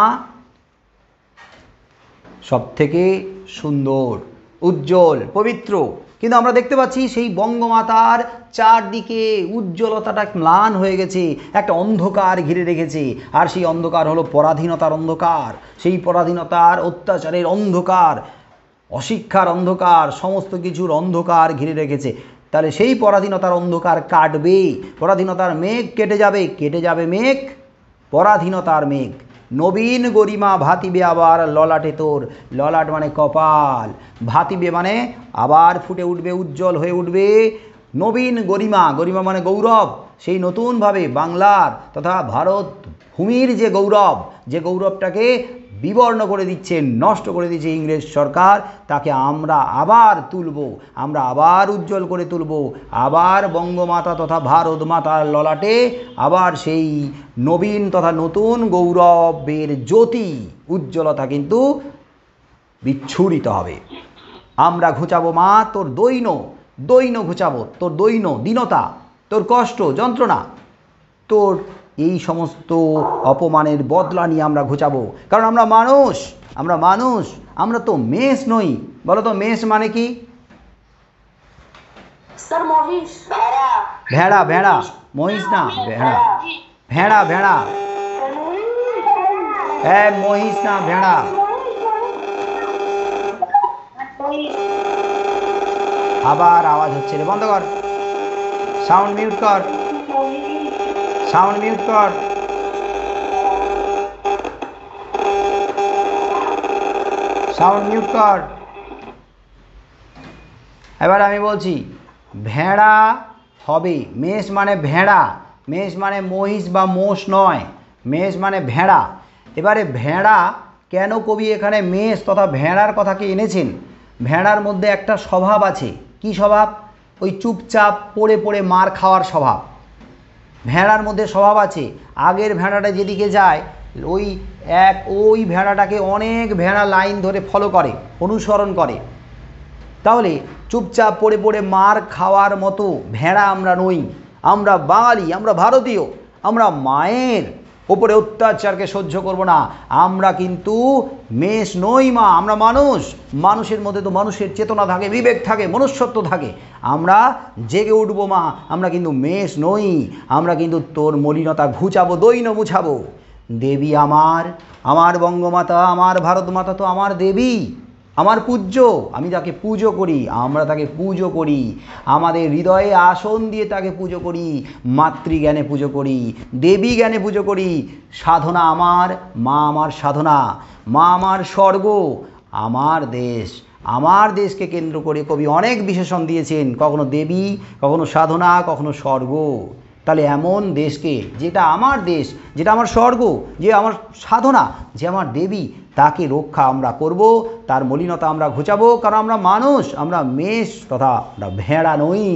সবথেকে সুন্দর, উজ্জ্বল, পবিত্র। কিন্তু আমরা দেখতে পাচ্ছি সেই বঙ্গমাতার চারদিকে উজ্জ্বলতাটা ম্লান হয়ে গেছে, একটা অন্ধকার ঘিরে রেখেছে। আর সেই অন্ধকার হলো পরাধীনতার অন্ধকার, সেই পরাধীনতার, অত্যাচারের অন্ধকার, অশিক্ষার অন্ধকার, সমস্ত কিছুর অন্ধকার ঘিরে রেখেছে। তাহলে সেই পরাধীনতার অন্ধকার কাটবে, পরাধীনতার মেঘ কেটে যাবে, কেটে যাবে মেঘ, পরাধীনতার মেঘ। নবীন গরিমা ভাতিবে আবার ললাটে তোর, ললাট মানে কপাল, ভাতিবে মানে আবার ফুটে উঠবে, উজ্জ্বল হয়ে উঠবে নবীন গরিমা, গরিমা মানে গৌরব। সেই নতুনভাবে বাংলার তথা ভারত ভূমির যে গৌরব, যে গৌরবটাকে বিবর্ণ করে দিচ্ছে, নষ্ট করে দিচ্ছে ইংরেজ সরকার, তাকে আমরা আবার তুলব, আমরা আবার উজ্জ্বল করে তুলব। আবার বঙ্গমাতা তথা ভারত মাতার ললাটে আবার সেই নবীন তথা নতুন গৌরবের জ্যোতি, উজ্জ্বলতা কিন্তু বিচ্ছুরিত হবে। আমরা ঘুচাবো মা তোর দৈন্য, দৈন্য ঘুচাবো, তোর দৈন্য, দীনতা, তোর কষ্ট, যন্ত্রণা, তোর এই সমস্ত অপমানের বদলা নিয়ে আমরা ঘুচাবো। কারণ আমরা মানুষ, আমরা মানুষ, আমরা তো মেষ নই। বলো তো মেষ মানে কি? স্যার মহিষ, ভেড়া, ভেড়া, ভেড়া, মহিষ না, ভেড়া, ভেড়া, ভেড়া, হ্যাঁ মহিষ না, ভেড়া। আবার আওয়াজ হচ্ছে রে, বন্ধ কর, সাউন্ড মিউট কর, সাউন্ড মিউট কর। সাউন্ড মিউট কর। এবার আমি বলছি, ভেড়া হবে, মেষ মানে ভেড়া, মেষ মানে মহিষ বা মোষ নয়, মেষ মানে ভেড়া। এবারে ভেড়া কেন কবি এখানে মেষ তথা ভেড়ার কথাকে এনেছেন? ভেড়ার মধ্যে একটা স্বভাব আছে। কি স্বভাব? ওই চুপচাপ পড়ে পড়ে মার খাওয়ার স্বভাব। ভেড়ার মধ্যে স্বভাব আছে, আগের ভেড়াটা যেদিকে যায় ওই ভেড়াটাকে অনেক ভেড়া লাইন ধরে ফলো করে, অনুসরণ করে। তাহলে চুপচাপ পড়ে পড়ে মার খাওয়ার মতো ভেড়া আমরা নই। আমরা বাঙালি, আমরা ভারতীয়, আমরা মায়ের ওপরে অত্যাচারকে সহ্য করব না। আমরা কিন্তু মেষ নই মা, আমরা মানুষ। মানুষের মধ্যে তো মানুষের চেতনা থাকে, বিবেক থাকে, মনুষ্যত্ব থাকে। আমরা জেগে উঠবো মা, আমরা কিন্তু মেষ নই। আমরা কিন্তু তোর মলিনতা ঘুচাবো, দৈন্য মুছাবো। দেবী আমার, আমার বঙ্গমাতা, আমার ভারত মাতা তো আমার দেবী, আমার পূজ্য, আমি তাকে পুজো করি, আমরা তাকে পুজো করি, আমাদের হৃদয়ে আসন দিয়ে তাকে পুজো করি, মাতৃজ্ঞানে পুজো করি, দেবী জ্ঞানে পুজো করি। সাধনা আমার, মা আমার সাধনা, মা আমার স্বর্গ, আমার দেশ। আমার দেশকে কেন্দ্র করে কবি অনেক বিশেষণ দিয়েছেন, কখনো দেবী, কখনো সাধনা, কখনো স্বর্গ। তাহলে এমন দেশকে, যেটা আমার দেশ, যেটা আমার স্বর্গ, যে আমার সাধনা, যে আমার দেবী, তাকে রক্ষা আমরা করব, তার মলিনতা আমরা ঘুচাবো। কারণ আমরা মানুষ, আমরা মেষ তথা আমরা ভেড়া নই।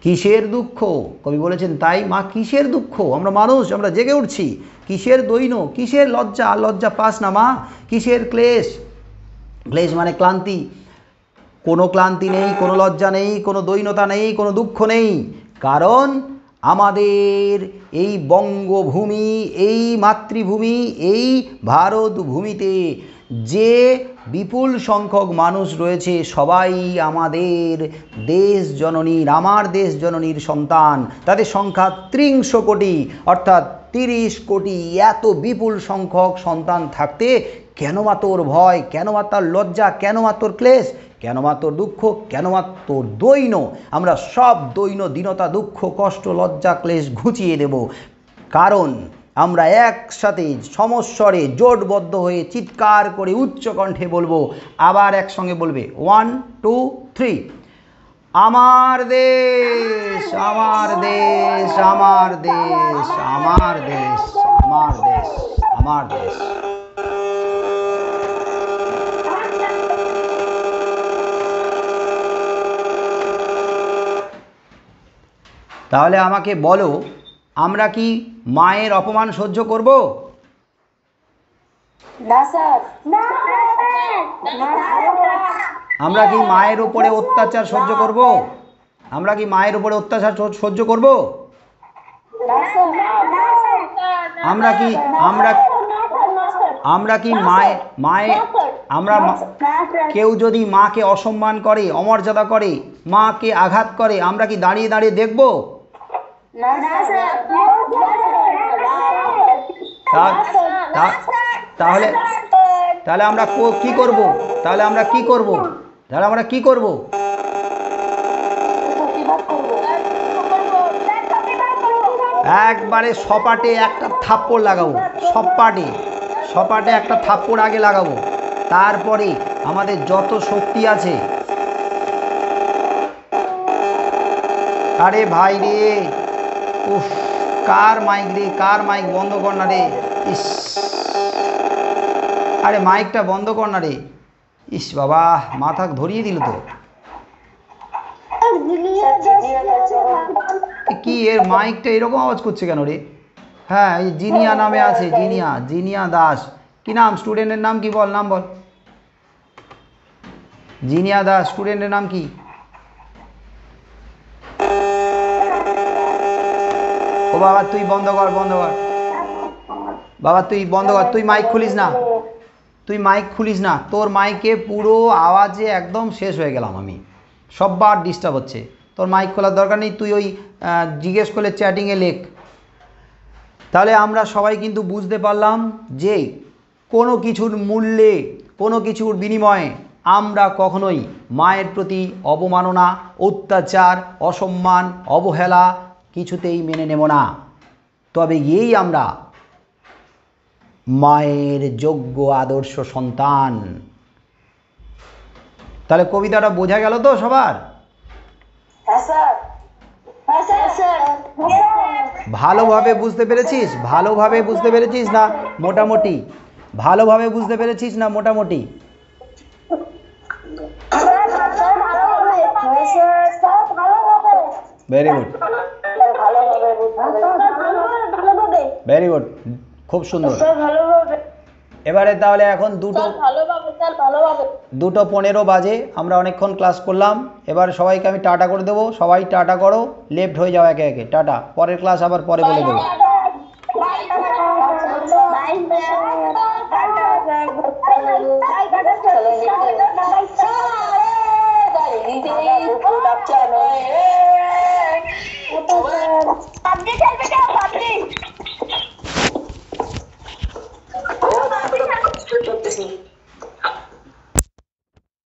কিসের দুঃখ? কবি বলেছেন তাই, মা কিসের দুঃখ? আমরা মানুষ, আমরা জেগে উঠছি। কিসের দৈন্য, কিসের লজ্জা? লজ্জা পাস না মা। কিসের ক্লেশ? ক্লেশ মানে ক্লান্তি। কোনো ক্লান্তি নেই, কোনো লজ্জা নেই, কোনো দৈন্যতা নেই, কোনো দুঃখ নেই। কারণ আমাদের এই বঙ্গভূমি, এই মাতৃভূমি, এই ভারত ভূমিতে যে বিপুল সংখ্যক মানুষ রয়েছে, সবাই আমাদের দেশ জননীর, আমার দেশ জননীর সন্তান। তাদের সংখ্যা ৩০ কোটি, অর্থাৎ ৩০ কোটি। এত বিপুল সংখ্যক সন্তান থাকতে কেন মা তোর ভয়, কেন মা তার লজ্জা, কেন মা তোর ক্লেশ, কেন মা তোর দুঃখ, কেন মা তোর দৈন্য? আমরা সব দৈন্য, দীনতা, দুঃখ, কষ্ট, লজ্জা, ক্লেশ ঘুচিয়ে দেব। কারণ আমরা একসাথে সমস্বরে জোটবদ্ধ হয়ে চিৎকার করে উচ্চ কণ্ঠে বলবো। আবার একসঙ্গে বলবে, 1 2 3, আমার দেশ, আমার দেশ, আমার দেশ, আমার দেশ, আমার দেশ, আমার দেশ। তাহলে আমাকে বলো, আমরা কি মায়ের অপমান সহ্য করব? না স্যার, না আমরা কি মায়ের উপরে অত্যাচার সহ্য করব? আমরা কি মায়ের উপরে অত্যাচার সহ্য করব? আমরা কি আমরা আমরা কি মায়ের আমরা কেউ যদি মাকে অসম্মান করে, অমর্যাদা করে, মাকে আঘাত করে, আমরা কি দাঁড়িয়ে দাঁড়িয়ে দেখব? তাহলে তাহলে আমরা কি করব? তাহলে আমরা কি করব? তাহলে আমরা কি করব? একবারে সপাটে একটা থাপ্পড় লাগাবো, সপাটে একটা থাপ্পড় আগে লাগাবো, তারপরে আমাদের যত শক্তি আছে। আরে ভাই রে, উফ, কার মাইক রে, কার মাইক বন্ধ কর না রে। ইস, আরে মাইকটা বন্ধ কর না রে। ইস বাবা, মাথা ধরিয়ে দিল তো। কি এর মাইকটা এরকম আওয়াজ করছে কেন রে? হ্যাঁ, এই জিনিয়া নামে আছে, জিনিয়া দাস। কি নাম? স্টুডেন্টের নাম কি? বল, নাম বল। জিনিয়া দাস, স্টুডেন্টের নাম কি? ও বাবা, তুই বন্ধ কর। বাবা তুই বন্ধ কর, তুই মাইক খুলিস না। তোর মাইকে পুরো আওয়াজে একদম শেষ হয়ে গেলাম আমি, সববার ডিস্টার্ব হচ্ছে। তোর মাইক খোলার দরকার নেই, তুই ওই জিজ্ঞেস করলে চ্যাটিংয়ে লেখ। তাহলে আমরা সবাই কিন্তু বুঝতে পারলাম যে কোনো কিছুর মূল্যে, কোনো কিছুর বিনিময়ে আমরা কখনোই মায়ের প্রতি অবমাননা, অত্যাচার, অসম্মান, অবহেলা কিছুতেই মেনে নেব না। তবে গিয়েই আমরা মায়ের যোগ্য আদর্শ সন্তান। তাহলে কবিতাটা বোঝা গেল তো সবার? ভালোভাবে বুঝতে পেরেছিস? না মোটামুটি? ভালোভাবে বুঝতে পেরেছিস না মোটামুটি? ভেরি গুড, খুব সুন্দর। এবারে তাহলে এখন 2:15 বাজে, আমরা অনেকক্ষণ ক্লাস করলাম। এবার সবাইকে আমি টাটা করে দেবো। সবাই টাটা করো, লেফট হয়ে যাও একে একে। টাটা, পরের ক্লাস আবার পরে বলে দেবো।